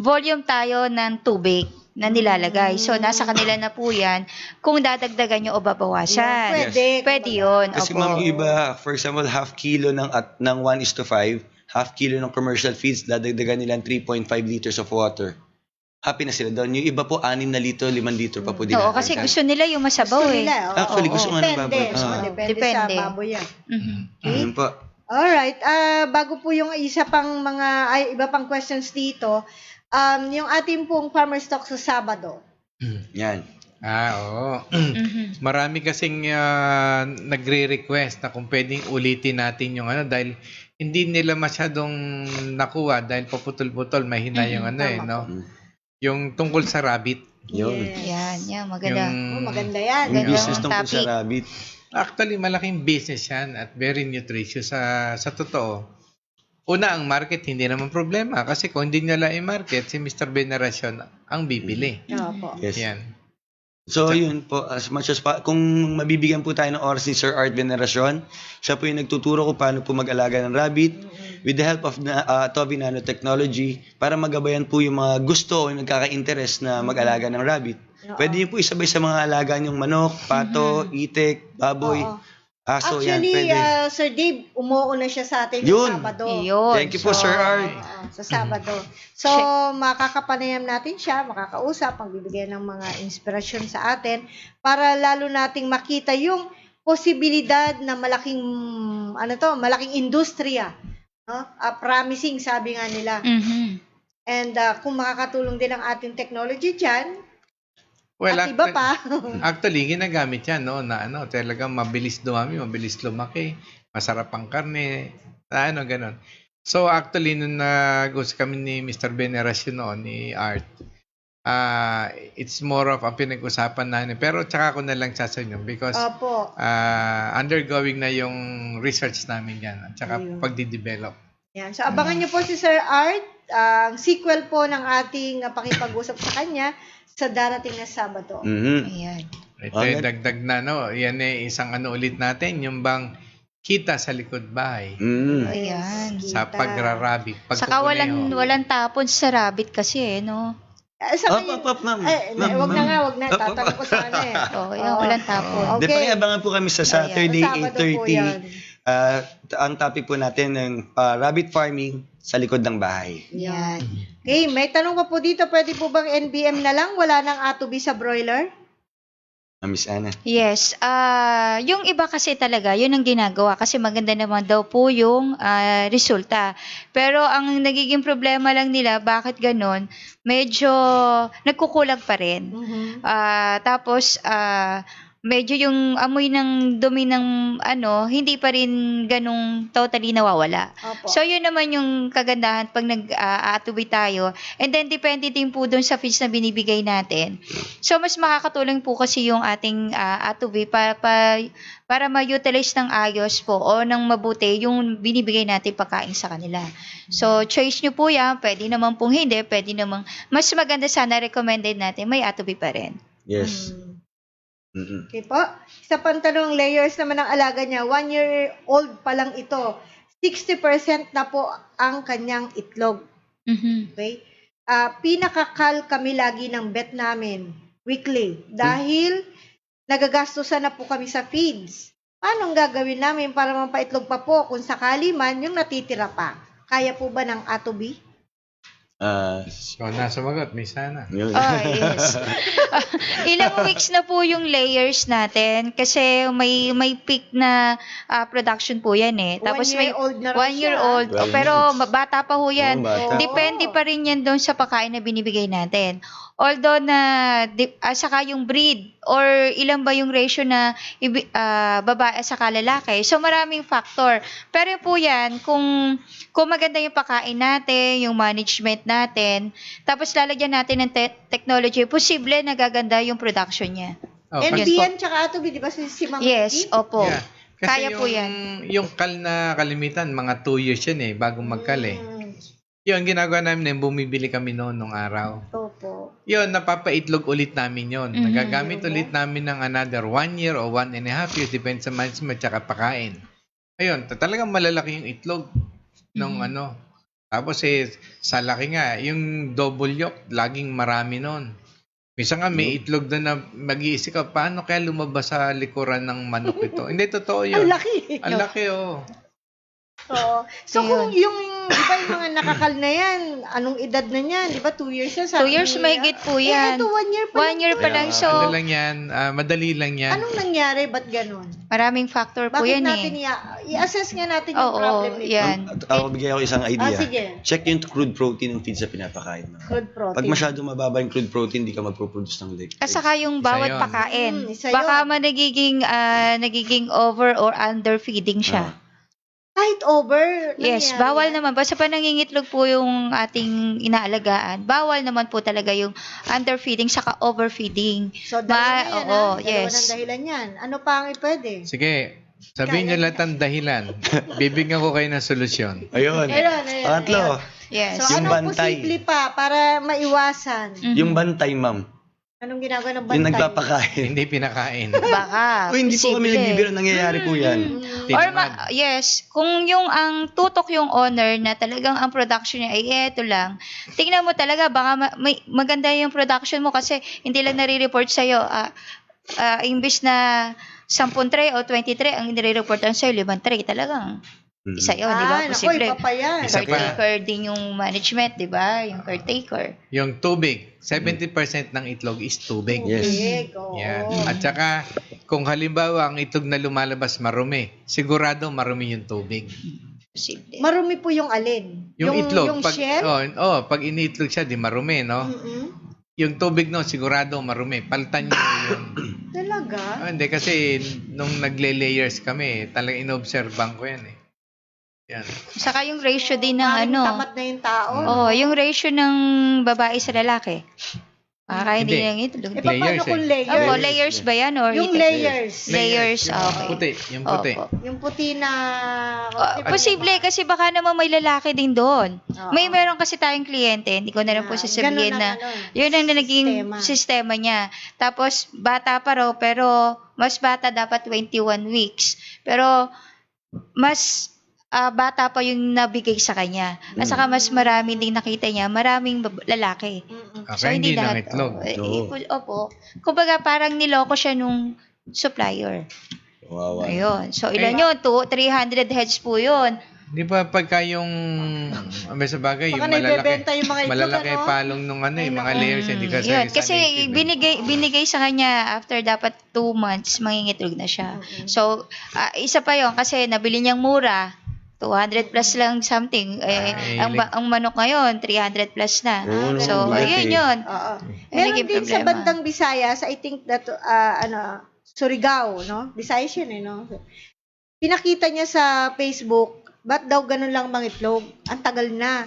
volume tayo ng tubig na nilalagay. So, nasa kanila na po yan kung dadagdagan nyo o babawasan. Pwede yun. Kasi Opo. ma'am, yung iba, for example, half kilo ng 1:5, half kilo ng commercial feeds, dadagdagan nila 3.5 liters of water. Happy na sila doon. Yung iba po, 6 na litro, 5 litro pa po din. Oo, kasi gusto nila yung masabaw Gusto eh. nila. Actually, gusto nga ng baboy. Depende sa baboy yan. Ayun po. Alright, bago po yung iba pang questions dito, yung ating pong farmers talk sa Sabado. Yan. Oo. Marami kasing nagre-request na kung pwedeng ulitin natin yung dahil hindi nila masyadong nakuha dahil paputol-putol, mahina yung no? Yung tungkol sa rabbit. Yun. Yan, maganda. Maganda yan. Yung Ganda. business tungkol sa Topic. rabbit. Actually, malaking business yan at very nutritious sa totoo. Una, ang market, hindi naman problema. Kasi kung hindi nila i-market, si Mr. Veneracion ang bibili. Opo. Yes. Yan. So, yun po, as much as kung mabibigyan po tayo ng oras ni Sir Art Veneracion, siya po yung nagtuturo kung paano po mag-alaga ng rabbit with the help of Toby Nanotechnology para magabayan po yung mga gusto o yung nagkaka-interest na mag-alaga ng rabbit. Pwede niyo po isabay sa mga alaga niyong manok, pato, itik, baboy, aso, Actually, yan, pwede. Sir Dave, umuuna siya sa atin Yun. sa Sabado. Yun. Thank you po, Sir Art. Sa Sabado. So, makakapanayam natin siya, makakausap, magbibigay ng mga inspirasyon sa atin para lalo nating makita yung posibilidad na malaking industriya. No? Promising, sabi nga nila. And kung makakatulong din ang ating technology dyan, at iba pa. Actually, ginagamit yan, no, na talagang mabilis dumami, mabilis lumaki, masarap ang karne, ganon. So, actually, nung nag-usap kami ni Mr. Veneracion noon, ni Art, it's more of ang pinag-usapan namin. Pero tsaka ko na lang sasabihin because undergoing na yung research namin yan, at tsaka pagdi-develop. Yan. So, abangan niyo po si Sir Art, ang sequel po ng ating pakipag-usap sa kanya sa darating na Sabado. Ayan. Ito yung dagdag na, yan isang ulit natin, yung bang kita sa likod bahay. Ayan. Sa pagrarabbit. Saka walang tapon sa rabbit kasi, no? Ma'am. Wag na. Tatanong ko sana eh. Walang tapon. Okay. Pakiabangan po kami sa Saturday, Sabado po 8:30. Ang topic po natin ng rabbit farming sa likod ng bahay. Yan. Okay, may tanong pa po dito. Pwede po bang NBM na lang? Wala nang atobi sa broiler? Miss Ana. Yes. Yung iba kasi talaga, yun ang ginagawa kasi maganda naman daw po yung resulta. Pero ang nagiging problema lang nila, bakit ganon? Medyo nagkukulang pa rin. Tapos, medyo yung amoy ng dumi ng hindi pa rin ganong totally nawawala. Opo. So, yun naman yung kagandahan pag nag-aatubi tayo. And then, depende din po dun sa feeds na binibigay natin. So, mas makakatulong po kasi yung ating atubi para ma-utilize ng ayos po o ng mabuti yung binibigay natin pagkain sa kanila. So, choice nyo po yan. Pwede naman pong hindi. Pwede naman. Mas maganda sana recommended natin may atubi pa rin. Yes. Okay po. Sa pantalong layers naman ng alaga niya, 1 year old pa lang ito. 60% na po ang kanyang itlog. Okay? Pinakakal kami lagi ng vet namin weekly dahil nagagastusan na po kami sa feeds. Paano gagawin namin para mapaitlog pa po kung sakali man yung natitira pa? Kaya po ba ng atobi? So, nasa magot, may sana. Yes. Ilang weeks na po yung layers natin kasi may peak na production po yan eh. Tapos 1 year old na rin 1 year siya. old. Pero bata pa ho yan. Bata. Depende pa rin yan doon sa pagkain na binibigay natin. Although saka yung breed or ilan ba yung ratio na babae saka lalaki. So maraming factor. Pero po yan, kung maganda yung pagkain natin, yung management natin, tapos lalagyan natin ng technology, posible nagaganda yung production niya. NBN tsaka atobi, di ba si Mang Yes, opo. Yeah. Kasi Kaya po yan. Yung kal na kalimitan, mga 2 years yan bagong magkal Yun, ginagawa namin bumibili kami noon nung araw. Opo. Yun, napapaitlog ulit namin yun. Nagagamit ulit namin ng another 1 year o 1.5 years, depende sa management tsaka pakain. Ayun, talagang malalaki yung itlog ng Tapos sa laki nga, yung double yolk, laging marami noon. Minsan nga may itlog na mag-iisip ka, paano kaya lumabas sa likuran ng manok ito? Hindi, totoo yun. Ang laki. Ang laki, So, kung yung iba yung mga nakakal na yan, anong edad na niyan? Di ba 2 years na? 2 years mahigit po yan. Ito 1 year pa 1 year pa lang. So, ano lang yan, madali lang yan. anong nangyari? Ba't ganun? maraming factor po Bakit yan natin i-assess nga natin yung problem nito? yan. Ako bigyan ako isang idea. Sige. Check yung crude protein ng feeds na pinapakain mo. Crude protein. Pag masyado mababa yung crude protein, hindi ka magpo-produce ng leg. At saka yung Isa bawat yun. pakain. Isa Baka yun. nagiging over or under feeding siya. Kahit over, Yes, nangyari bawal yan. naman. Basta pa nangingitlog po yung ating inaalagaan, bawal naman po talaga yung underfeeding saka overfeeding. So, dalawa na yan, oo, Dalawa yes. ng dahilan yan. Ano pa ang pwede? Sige, sabihin niyo lahat ng dahilan. Bibigyan ko kayo ng solusyon. Ayun. Ayun. Pangatlo, Yes. So, Yung anong bantay. posible pa para maiwasan? Mhm. yung bantay, ma'am. Anong ginagawa ng Yung bantay? nagpapakain. Hindi pinakain. Baka. O, hindi po kami posible. nagbibiro, nangyayari po yan. Or Tinamad. yes, kung yung ang tutok yung owner na talagang ang production niya ay eto lang, tingnan mo talaga baka maganda yung production mo kasi hindi lang nare-report sa iyo imbis na 10 tray o 20 tray ang nire-reportan sa iyo 5 tray talagang isa yun, di ba? naku, Posible. iba pa yan. Isa pa. Caretaker din yung management, di ba? Yung caretaker. Yung tubig, 70% ng itlog is tubig. Yes. Tubig, oo. Yan. At saka, kung halimbawa ang itlog na lumalabas marumi, sigurado marumi yung tubig. Posible. Marumi po yung alin? Yung itlog, Yung pag, shell? pag iniitlog siya, di marumi, no? Mm-mm. Yung tubig no, sigurado marumi. Paltan nyo yun. Talaga? Hindi, kasi nung nagle-layers kami, talagang inobserban ko yan eh. Yan. Saka yung ratio din ng Maaaring ano. Tamat na yung tao. Oh, yung ratio ng babae sa lalaki. Baka hindi Hindi. lang itlog. Eh, paano Layers kung eh. layers? Opo, layers ba yan? Or Yung itlog? layers. Layers, Yung okay. puti. Yung puti. Opo. Yung puti na... Posible kasi baka naman may lalaki din doon. Oo. Meron kasi tayong kliyente, hindi ko na rin po sasabihin Ganun ang na ano, yun ang naging sistema niya. Tapos bata pa raw pero mas bata dapat 21 weeks. Pero mas bata pa yung nabigay sa kanya. At saka mas marami ding nakita niya, maraming lalaki. Mm-mm. Okay, hindi lang itlog. Opo. Kumbaga parang niloko siya nung supplier. Wawa. Ayun. So ilan yun? 300 heads po yun. Di ba pagka yung, may sa bagay, yung Baka naibebenta yung mga itlog, malalaki ano? palong nung ano, yung mga layers, hindi kasi Yun. sa Kasi native, eh. binigay sa kanya after dapat 2 months, mangingitlog na siya. So, isa pa yon kasi nabili niyang mura. 200 plus lang something. Ang manok ngayon, 300 plus na. Oo, So, no, yun yun. Oo. Ay, Meron naging din sa problema. bandang Visayas, I think that, Surigao, no? Visayas yun eh, no? Pinakita niya sa Facebook, ba't daw ganun lang mangitlog? Ang tagal na.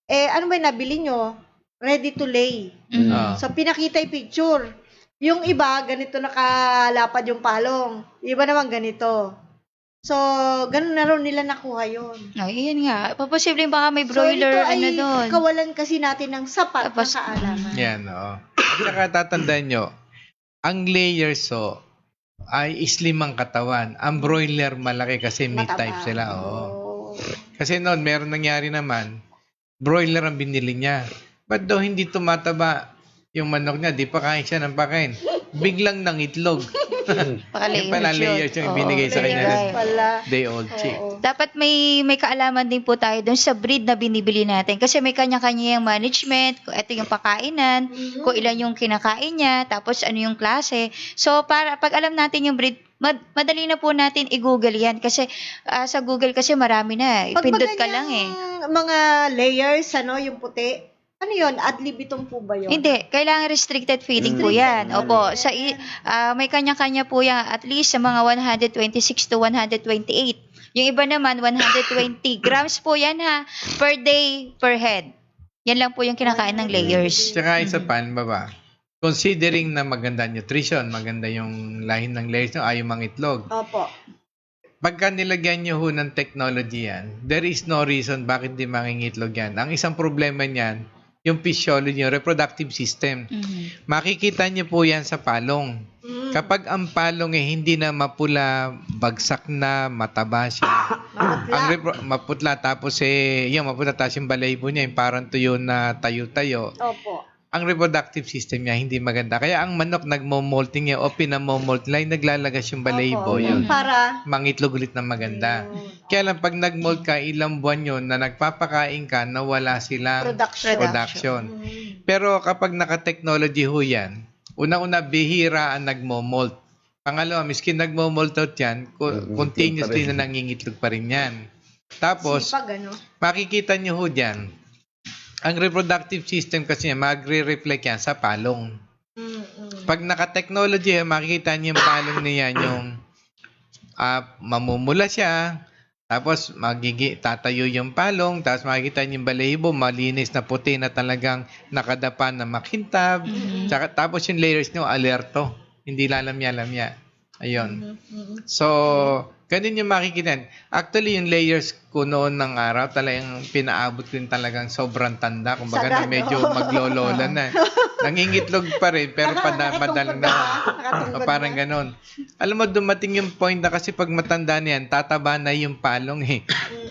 Ano ba yung nabili nyo? Ready to lay. Mhm. Ah. So, pinakita yung picture. Yung iba, ganito nakalapad yung palong. Yung iba naman ganito. So, ganun na rin nila nakuha yun. Ay, yun nga. Posibleng baka may broiler, so, ito ay doon. kawalan kasi natin ng sapat Tapos, na kaalaman. Yan, oo. At saka tatandaan nyo, ang layers, ay slim ang katawan. Ang broiler malaki kasi meat Mataba. type sila, oo. Oo. Kasi noon, meron nangyari naman, broiler ang binili niya. Ba't daw hindi tumataba yung manok niya? Di pa kain siya ng pakain. Biglang nang itlog. Baka Yung pala layers yung ibinigay sa kanya Layers ng pala. day old chick. Oo. Dapat may kaalaman din po tayo doon sa breed na binibili natin. Kasi may kanya-kanya yung management, kung ito yung pakainan, kung ilan yung kinakain niya, tapos ano yung klase. So, pag alam natin yung breed, madali na po natin i-google yan. Kasi sa Google kasi marami na. Pag Pindot ka ganyang lang eh. mga layers, yung puti, ano yun? Ad libitum po ba yun? Hindi, kailangan restricted feeding po yan. Opo, may kanya-kanya po yan at least sa mga 126 to 128. Yung iba naman 120 grams po yan per day per head. Yan lang po yung kinakain ng layers. Tsaka isa pa, baba, considering na maganda nutrition, maganda yung lahi ng layers, ayaw mang itlog. Opo. Pagka nilagyan nyo ho ng technology yan, there is no reason bakit di mangingitlog yan. Ang isang problema niyan, yung physiology, yung reproductive system. Mhm. Makikita niyo po yan sa palong. Kapag ang palong hindi na mapula, bagsak na, mataba siya. Maputla. Tapos maputla tapos yung balahibo niya, yung parang tuyo na tayo-tayo. Opo. Ang reproductive system niya hindi maganda. Kaya ang manok nagmo-molting niya o pinamo-molt line, naglalagas yung balahibo. Opo. Yun. Para, Mangitlog ulit ng maganda. Kaya lang pag nag-molt ka, ilang buwan yun na nagpapakain ka na wala silang production. Pero kapag naka-technology ho yan, una-una bihira ang nagmo-molt. Pangalawa, miskin nagmo-molt out yan, continuously na nangingitlog pa rin yan. Tapos, sipag, makikita nyo ho dyan, ang reproductive system kasi niya, magre-reflect yan sa palong. Pag naka-technology, makikita niyo yung palong niya, yung mamumula siya, tapos tatayo yung palong, tapos makikita niyo yung balahibo, malinis na puti na talagang nakadapa na makintab, tsaka, tapos yung layers niyo, alerto, hindi lalamya-lamya. Ayun. So, ganun yung makikita. Actually, yung layers ko noon ng araw, talagang pinaabot ko yung talagang sobrang tanda. Kumbaga na medyo maglolola na. Nangingitlog pa rin, pero madalang na. Nakatungkod Parang na. ganon. Alam mo, dumating yung point na kasi pag matanda na yan, tataba na yung palong eh.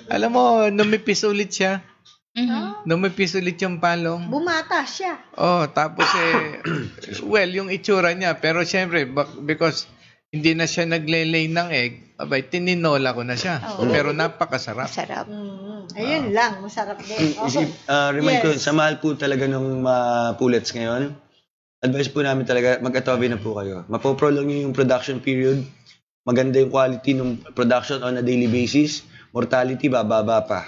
Alam mo, numipis ulit siya. Numipis ulit yung palong. Bumata siya. Oh, tapos well, yung itsura niya. Pero syempre, because hindi na siya naglelay ng egg, abay, tininola ko na siya. Oo. Pero napakasarap. Masarap. Ayun lang, masarap din. Okay. Remind ko, Yes. sa mahal po talaga ng pullets ngayon, advice po namin talaga, mag-atobi na po kayo. Mapoprolong nyo yung production period, maganda yung quality ng production on a daily basis, mortality bababa pa.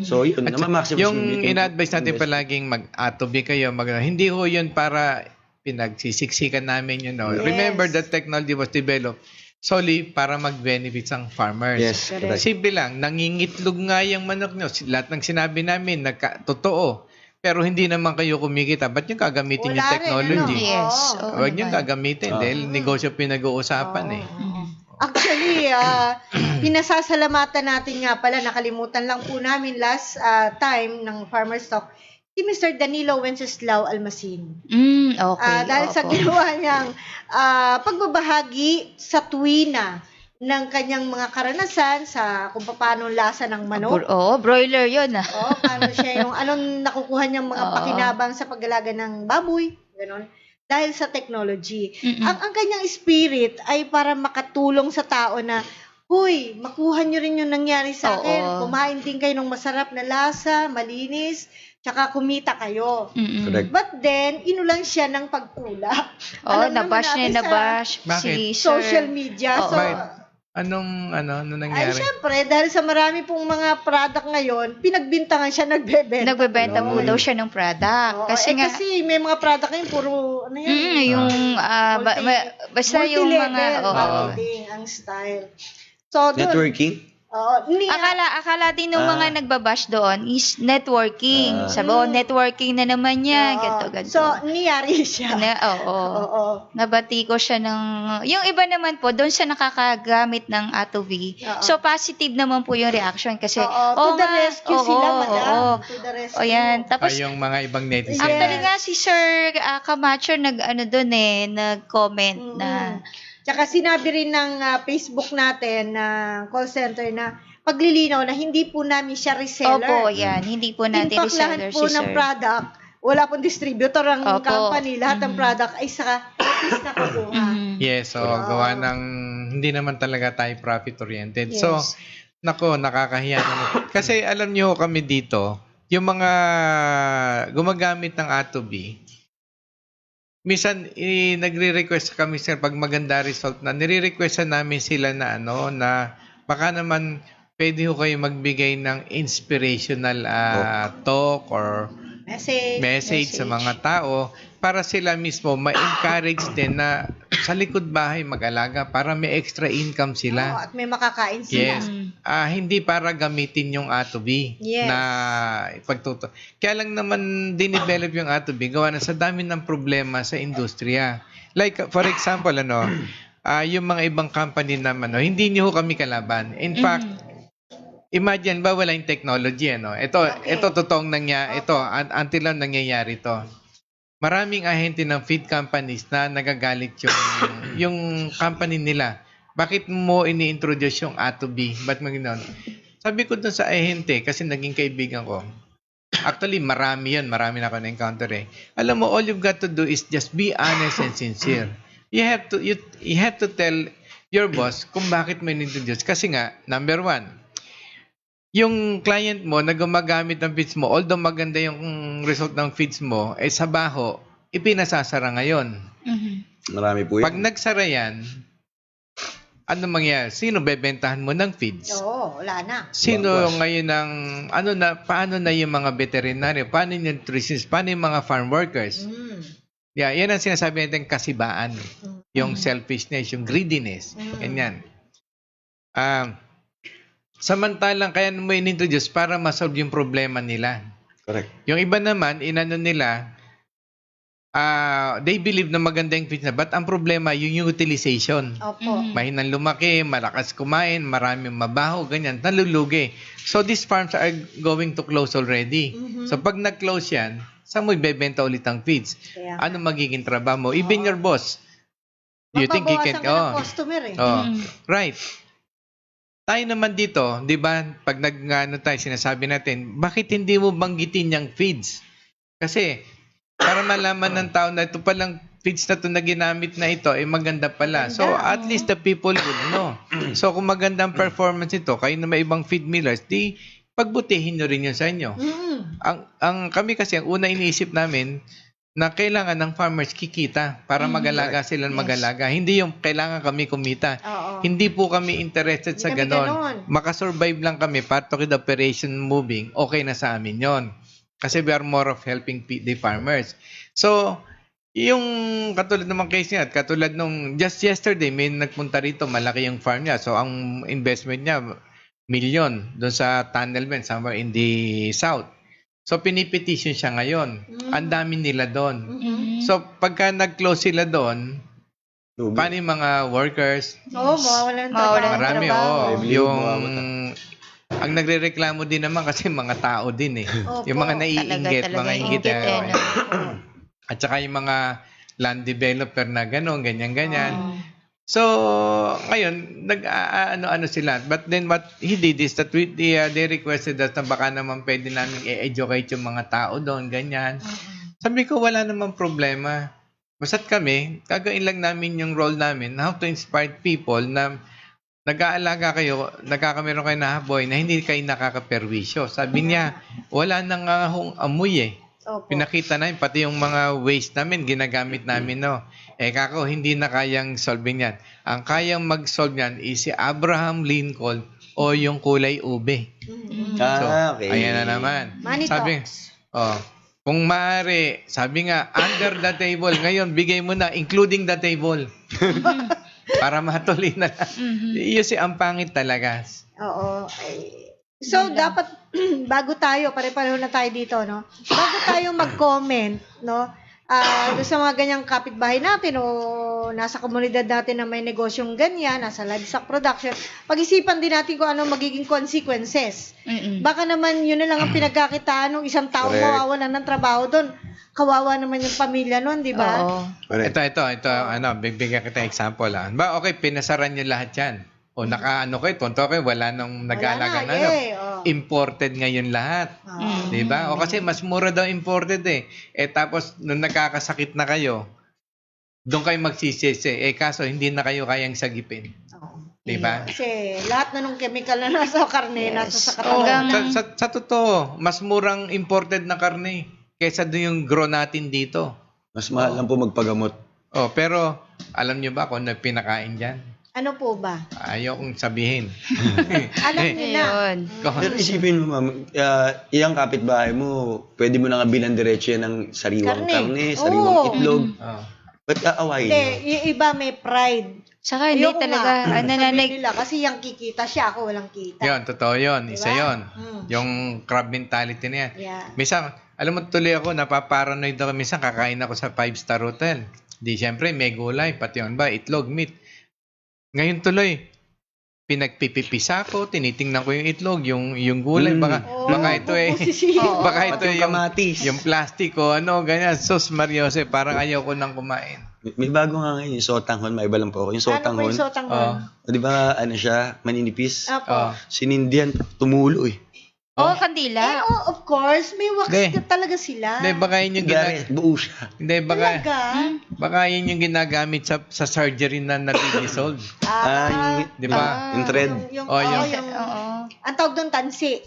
So yun, namamaximum Yung ina-advise natin palaging mag-atobi kayo, hindi ho yun para pinagsisiksikan namin yun. No? Yes. Remember that technology was developed solely para mag-benefits ang farmers. Yes, correct. Simple lang, nangingitlog nga yung manok nyo. Lahat ng sinabi namin, totoo. Pero hindi naman kayo kumikita. Ba't yung gagamitin yung Wala rin, technology? ano? Yes. Oo. Oo Huwag nyo naman. gagamitin dahil negosyo pinag-uusapan eh. Actually, pinasasalamatan natin nga pala, nakalimutan lang po namin last time ng Farmer's Talk, si Mr. Danilo Wenceslao Almasin. Okay. Dahil sa opo. ginawa niyang pagbabahagi sa tuwina ng kanyang mga karanasan sa kung paano lasa ng manok. Broiler yun ah. Paano siya yung anong nakukuha niyang mga Oo. pakinabang sa paggalaga ng baboy, gano'n. Dahil sa technology. Mm-mm. Ang kanyang spirit ay para makatulong sa tao na, huy, makuha niyo rin yung nangyari sa akin. Oo. Kumain din kayo ng masarap na lasa, malinis, tsaka kumita kayo. Mm-mm. Correct. But then, inulan siya ng pagtula. Oh, Alam naman nabash natin niya, nabash. Bakit? Si sa Sir. social media. Oo. So, Bakit? Anong ay, nangyari? syempre, dahil sa marami pong mga product ngayon, pinagbintangan siya, nagbebenta. Nagbebenta po daw siya ng product. Oo, Kasi nga, kasi may mga product ngayon, puro, ano yan? yung, basta yung mga, marketing ang style. So, doon, Networking? akala din ng mga nagbabash doon is networking. Sabi, networking na naman yan. Ganto. So, niyari siya. Oo. Oo. Nabati ko siya ng... Yung iba naman po, doon sa nakakagamit ng Atovi. Oo. So, positive naman po yung reaction kasi... To the rescue sila, madam. Oo. To the rescue. O yan. Tapos, Yung mga ibang netizen. actually nga si Sir Camacho nag-comment na... Tsaka sinabi rin ng Facebook natin na call center na paglilinaw na hindi po namin siya reseller. Opo, yan. Hindi po natin In fact, reseller lahat po si ng Sir. product, wala pong distributor ang Opo. company. Lahat ng product ay sa office na kukuha. Yes, so gawa ng hindi naman talaga tayo profit-oriented. Yes. So, nakakahiya naman. Kasi alam niyo kami dito, yung mga gumagamit ng Atobi, minsan nagre-request kami sir pag maganda result na nire-requestan namin sila na na baka naman pwede ho kayo magbigay ng inspirational talk or message sa mga tao para sila mismo ma-encourage din na sa likod bahay mag-alaga para may extra income sila. At may makakain sila. Yes. Hindi para gamitin yung Atobi Yes. na pagtuto. Kaya lang naman dinevelop yung Atobi gawa na sa dami ng problema sa industriya. Like for example, yung mga ibang company naman, hindi niyo kami kalaban. In fact, imagine ba wala yung technology, Ito totoong nangyari, ito until lang nangyayari to. Maraming ahente ng feed companies na nagagalit yung company nila. Bakit mo ini-introduce yung Atobi? Ba't mo gano'n? Sabi ko dun sa ahente, kasi naging kaibigan ko. Actually, marami na ako na-encounter Alam mo, all you've got to do is just be honest and sincere. You have to tell your boss kung bakit mo in-introduce. Kasi nga, number one, yung client mo na gumagamit ng feeds mo, although maganda yung result ng feeds mo, sa baho, ipinasasara ngayon. Marami po yan. Pag nagsara yan, ano mangyayari? Sino bebentahan mo ng feeds? Oo, wala na. Sino Buwas. ngayon ang paano na yung mga veterinaryo? Paano yung nutritionists? Paano yung mga farm workers? Yeah, yan ang sinasabi natin kasibaan. Yung selfishness, yung greediness. Ganyan. Samantalang kaya mo in-introduce para ma-solve yung problema nila. Correct. Yung iba naman, inano nila, they believe na maganda yung feeds na. But ang problema, yung utilization. Opo. Mahinang lumaki, malakas kumain, maraming mabaho, ganyan, nalulugi. So these farms are going to close already. So pag nag-close yan, saan mo ibebenta ulit ang feeds? Kaya, Ano magiging trabaho mo? Even your boss. Do you think he can... mapabawasan ka ng customer eh. Right. Tayo naman dito, di ba, pag tayo, sinasabi natin, bakit hindi mo banggitin yung feeds? Kasi, para malaman ng tao na ito palang feeds na ito na ginamit na ito, eh maganda pala. So, at least the people would know. So, kung magandang performance ito, kayo na may ibang feed millers, di pagbutihin nyo rin yun sa inyo. Ang kami kasi, ang una iniisip namin, na kailangan ng farmers kikita para mag-alaga sila mag-alaga. Hindi yung kailangan kami kumita. Oo. Hindi po kami interested sa Hindi kami ganon. ganon. Makasurvive lang kami, part of the operation moving, okay na sa amin yon. Kasi we are more of helping the farmers. So, yung katulad naman case niya, katulad nung just yesterday, may nagpunta rito, malaki yung farm niya. So, ang investment niya, $1 million doon sa tunnel bend somewhere in the south. So, pinipetition siya ngayon. Ang dami nila doon. So, pagka nag-close sila doon, paano yung mga workers? Oo, mawawalan ng Mawawalan ng Marami, trabaho. Yung... Ang nagrereklamo din naman kasi mga tao din eh. Opo. Yung mga naiinggit, Talaga mga inggit. inggit, eh. no? At saka yung mga land developer na gano'n, ganyan-ganyan. So, ngayon, ano sila. But then what he did is that they requested us na baka naman pwede namin i-educate yung mga tao doon, ganyan. Sabi ko, wala namang problema. Basta't kami, gagawin lang namin yung role namin, how to inspire people na nag-aalaga kayo, nagkakameron kayo na haboy na hindi kayo nakakaperwisyo. Sabi niya, wala nang amoy eh. Opo. Pinakita namin, pati yung mga waste namin, ginagamit namin, no. Kako, hindi na kayang solve yan. Ang kayang mag-solve yan is si Abraham Lincoln o yung kulay ube. So, Okay. ayan na naman. Money Sabi, talks. kung maaari, sabi nga, under the table, ngayon, bigay mo na, including the table. Para matuloy na lang. Yun si ang pangit talaga. Oo. So, dapat, bago tayo, pare-pareho na tayo dito, no? Bago tayo mag-comment, no? Doon sa mga ganyang kapitbahay natin o nasa komunidad natin na may negosyong ganyan, nasa livestock production, pag-isipan din natin kung ano magiging consequences. Baka naman yun na lang ang pinagkakitaan ng isang tao mawawalan ng trabaho doon. Kawawa naman yung pamilya noon, di ba? Oo. Ito, bigyan kita example. Ba, okay, pinasaran niyo lahat yan. O punto kayo, wala nang nag-aalaga Wala na. na, oh. Imported ngayon lahat. Diba? O kasi mas mura daw imported eh. Tapos, nung nakakasakit na kayo, doon kayo magsisisi. Kaso, hindi na kayo kayang sagipin. Diba? Kasi lahat na nung chemical na nasa karne, nasa sa katawan. Sa totoo, mas murang imported na karne kaysa doon yung grow natin dito. Mas mahal lang po magpagamot. Pero, alam nyo ba kung ano pinakain dyan? Ano po ba? Ayaw kong sabihin. Alam niyo na. Ayun. Pero isipin mo, ma'am, iyang kapitbahay mo, pwede mo na nga bilang diretso yan ng sariwang karne, sariwang Oo. itlog. Ba't aawayin Hindi, nyo? yung iba may pride. Saka hindi Ayoko talaga, nga. nananag, Sabihin nila, kasi yung kikita siya, ako walang kita. Yun, totoo yun. Isa Diba? yun. Yung crab mentality na yan. Yeah. Minsan, alam mo, tuloy ako, napaparanoid ako. Minsan, kakain ako sa 5-star hotel. Di, syempre, may gulay. Pati yun ba, itlog, meat. Ngayon tuloy, pinagpipipisa ko, tinitingnan ko yung itlog, yung gulay. Baka ito baka ito Pati yung kamatis. yung plastic o ganyan. Sos Mariose, parang ayaw ko nang kumain. May bago nga ngayon, yung sotanghon, may iba lang po ako. Yung Ano po sotanghon, yung sotanghon? di ba, siya, maninipis? Apo. Sinindihan, tumulo eh. kandila. Of course, may wax Hindi. talaga sila. Hindi, baka yun yung Gari, buo siya. Hindi, Talaga? baka yun yung ginagamit sa surgery na na-dissolve. Di ba? Yung thread. Ang tawag doon, tansi.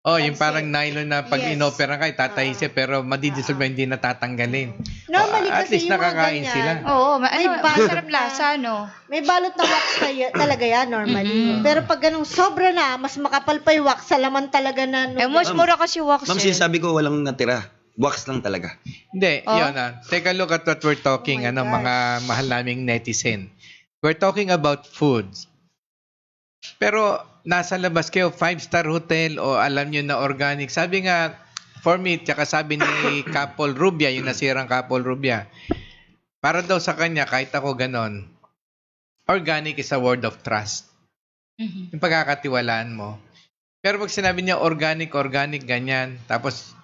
Yung parang nylon na pag Yes. inopera ka, tatayse pero madidissolve hindi natatanggalin. Normally At kasi least yung mga nakakain ganyan, sila. May balot Masarap na. lasa, no? May balot na wax talaga yan, normally. Pero pag ganun sobra na, mas makapal pa yung wax, sa laman talaga na. Mas mura kasi wax Ma'am, sinasabi ko walang natira. Wax lang talaga. Hindi, yun take a look at what we're talking, Oh my mga mahal naming netizen. We're talking about foods. Pero nasa labas kayo, 5-star hotel o alam nyo na organic. Sabi nga, for me, tsaka sabi ni Kapol Rubia, yung nasirang Kapol Rubia, para daw sa kanya, kahit ako ganon, organic is a word of trust. Yung pagkakatiwalaan mo. Pero pag sinabi niya organic, ganyan, tapos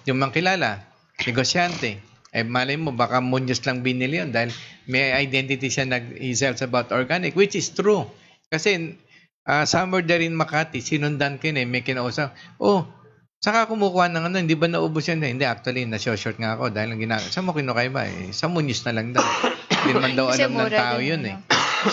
yung mang kilala, negosyante. Malay mo, baka Muñoz lang binili yun dahil may identity siya he sells about organic, which is true. Kasi somewhere there in Makati, sinundan ko may kinausap, saka kumukuha ng hindi ba naubos yan? Hindi, actually, na-short nga ako dahil ang ginagawa. Saan mo kinukay ba? Sa Muñoz na lang daw. Hindi naman daw alam ng tao yun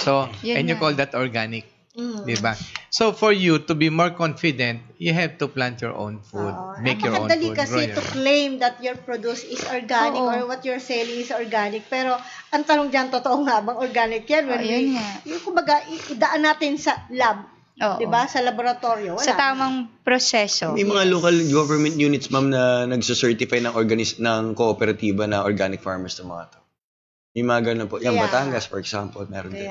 So, and you call that organic. Diba? So, for you to be more confident, you have to plant your own food. Make your own food. Napakadali kasi to claim that your produce is organic or what you're selling is organic. Pero, ang tanong dyan, totoo nga bang organic yan? When yung kumbaga, idaan natin sa lab. Diba? Sa laboratorio. Wala. Sa tamang proseso. May mga local government units, ma'am, na nagsucertify ng kooperatiba na organic farmers ng mga to. Yung mga ganun po. Yung Batangas, for example, meron din.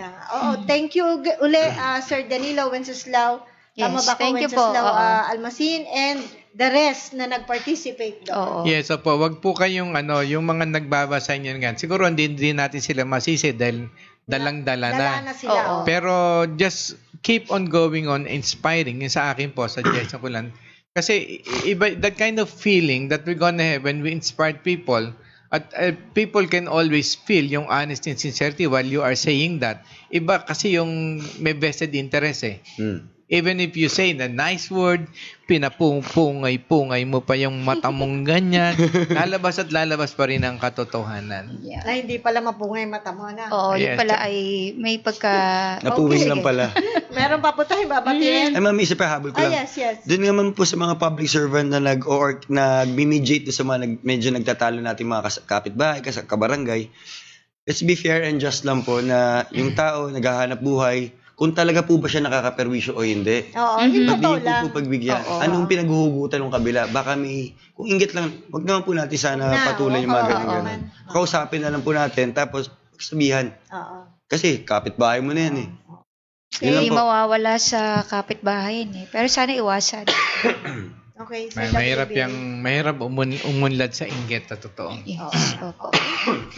Thank you uli, Sir Danilo Wenceslao. Tama ba ko, thank you po. Wenceslao Almasin and the rest na nag-participate doon. Yes, opo. Wag po kayong yung mga nagbabasa niyan gan. Siguro hindi natin sila masisi dahil dalang-dala na. Dala na sila. Pero just keep on going on inspiring. Yung sa akin po, suggestion ko lang. Kasi iba, that kind of feeling that we're gonna have when we inspire people, at people can always feel yung honesty and sincerity while you are saying that. Iba kasi yung may vested interest Even if you say the nice word, pinapungay-pungay mo pa yung mata mong ganyan, lalabas at lalabas pa rin ang katotohanan. Na hindi pala mapungay mata mo na. Yun pala ay may pagka... Napuwing lang pala. Meron pa po tayo babatiin. Ay, ma'am, isa pa habol ko lang. Yes. Doon naman po sa mga public servant na nag-mediate sa mga medyo nagtatalo natin mga kapitbahay, kabarangay. Let's be fair and just lang po na yung tao naghahanap buhay, kung talaga po ba siya nakakaperwisyo o hindi. Yung totoo Hindi lang. po pagbigyan. Anong pinaghuhugutan ng kabila? Baka kung inggit lang, wag naman po natin sana patulan yung mga ganyan. Kausapin na lang po natin, tapos sabihan. Kasi kapitbahay mo na yan Hindi mawawala sa kapitbahay pero sana iwasan. Okay. So mahirap umunlad sa inggit na totoo. Yes.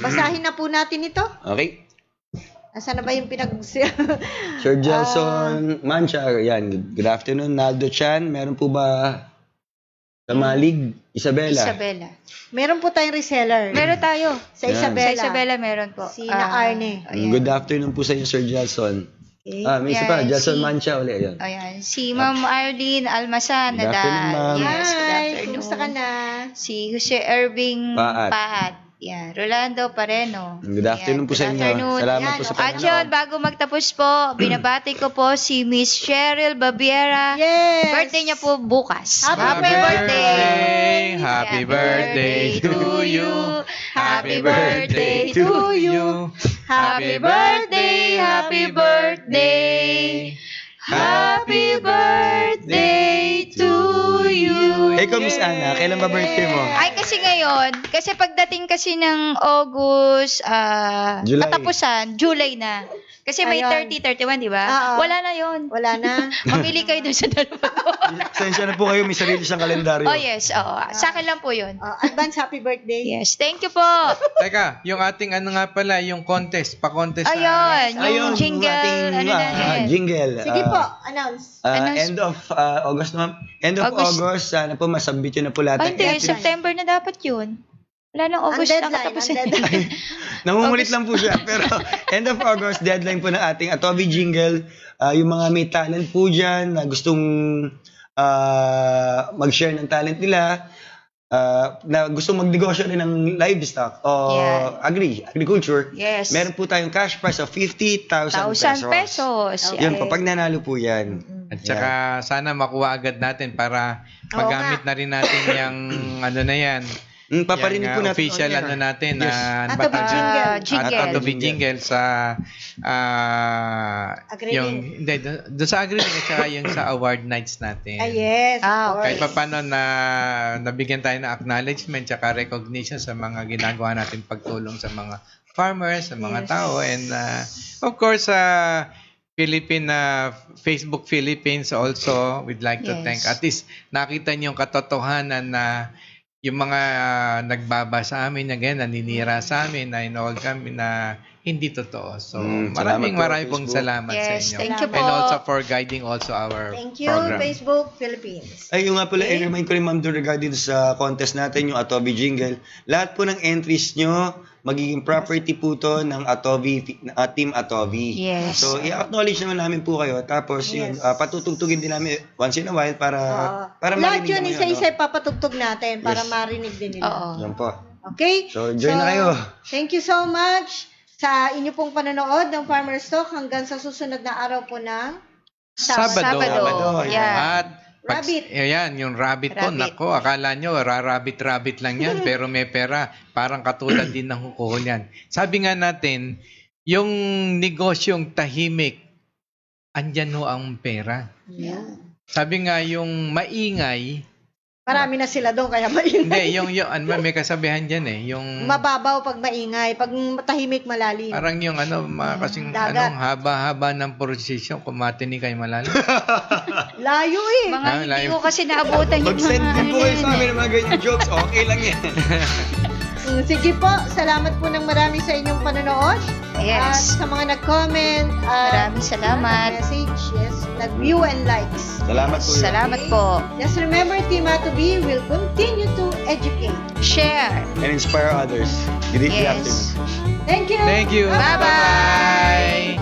Basahin na po natin ito. Okay. Nasaan na ba yung Sir Gelson Mancha, yan. Good afternoon, Naldo Chan. Meron po ba sa Malig? Isabela. Meron po tayong reseller. Meron tayo. Sa Isabela. Sa Isabela meron po. Si Arne. Good afternoon po sa inyo, Sir Gelson. Okay. May isa pa, Gelson Mancha ulit. Ayan. Si Ma'am Arlene Almasan. Good afternoon, ma'am. Yes, good Hi, afternoon. kumusta ka na? Si Jose Irving Paat. Yan, Rolando Pareno. Good afternoon po sa inyo. Salamat po sa At yun, bago magtapos po, binabati ko po si Miss Cheryl Babiera. Yes! Birthday niya po bukas. Happy birthday! Happy birthday to you! Happy birthday to you! Happy birthday! Happy birthday! Happy birthday to you! Ikaw, Miss Ana, kailan ba birthday mo? Ay, kasi ngayon, kasi pagdating kasi ng August, July. katapusan, July na. Kasi may Ayun. 30, 31, di ba? Oo. Wala na yon. Wala na. Mamili kayo dun sa dalawa. Sensya na po kayo, may sarili siyang kalendaryo. Oh, yes. Sa akin lang po yun. Advance happy birthday. Yes. Thank you po. Teka, yung ating nga pala, yung contest, pa-contest Ayun. Yung jingle. ating, jingle. Sige po, announce. End of August, ma'am. End of August, sana po masubmit yun na po lahat. Ay, hindi. September na dapat yun. Wala nang August na katapusan. Nangungulit lang po siya. Pero end of August, deadline po ng ating Atobi Jingle. Yung mga may talent po dyan na gustong mag-share ng talent nila, na gustong magnegosyo rin ng livestock o agriculture, Yes. meron po tayong cash prize of 50,000 pesos. Yun po, pag nanalo po yan. At saka sana makuha agad natin para magamit na rin natin yung na yan. Paparinig po natin. Official natin na Atobi Jingle. Atobi Jingle sa Agri-link. doon sa agri-link at saka yung sa award nights natin. Yes, of Kahit course. pa paano na nabigyan tayo ng acknowledgement at recognition sa mga ginagawa natin pagtulong sa mga farmers, sa mga tao, and of course Facebook Philippines also, we'd like to thank. At least nakita niyo yung katotohanan na yung mga nagbaba sa amin, again, naninira sa amin, na inold kami na hindi totoo. So, Salamat po, maraming pong Facebook. salamat sa Yes, inyo. thank you po. And also for guiding also our Thank you, program. Facebook Philippines. Ay, yung nga pala, Okay. i-remind ko rin, Ma'am, doon regarding sa contest natin, yung Atobi Jingle. Lahat po ng entries nyo, magiging property po to ng Team Atobi. Yes. So, i-acknowledge naman namin po kayo. Tapos, yun, Yes. patutugtugin din namin once in a while para Lahat marinig yun, naman isa-isa ipapatugtog natin para Yes. marinig din nila. Oo. Yan po. Okay? So, join na kayo. Thank you so much sa inyo pong panonood ng Farmer's Talk hanggang sa susunod na araw po ng Sabado. Sabado, yeah. At Rabbit. Ayan, yung rabbit po. Rabbit. Nako, akala nyo, rabbit lang yan. Pero may pera. Parang katulad din ng hukuhol yan. Sabi nga natin, yung negosyong tahimik, andyan ho ang pera. Yeah. Sabi nga, yung maingay, Marami na sila doon, kaya maingay. hindi, yung may kasabihan dyan eh. Yung, Mababaw pag maingay, pag tahimik malalim. parang yung kasing Dagat. haba-haba ng prosesyon, kung matinig kayo malalim. Layo eh. Mga Ah, hindi live. ko kasi naabutan yung Mag-send mga din po ano kayo na sa yun amin ng mga ganyan jokes. Okay lang yan. Sige po, salamat po ng marami sa inyong panonood. eh. At Yes. sa mga nag-comment, Maraming salamat. nag-message, yes, nag-view and likes. Salamat po. Salamat po. Just remember, Team Atobi will continue to educate. Share. And inspire others. Good Yes. afternoon. Thank you. Thank you. Bye-bye. Bye-bye.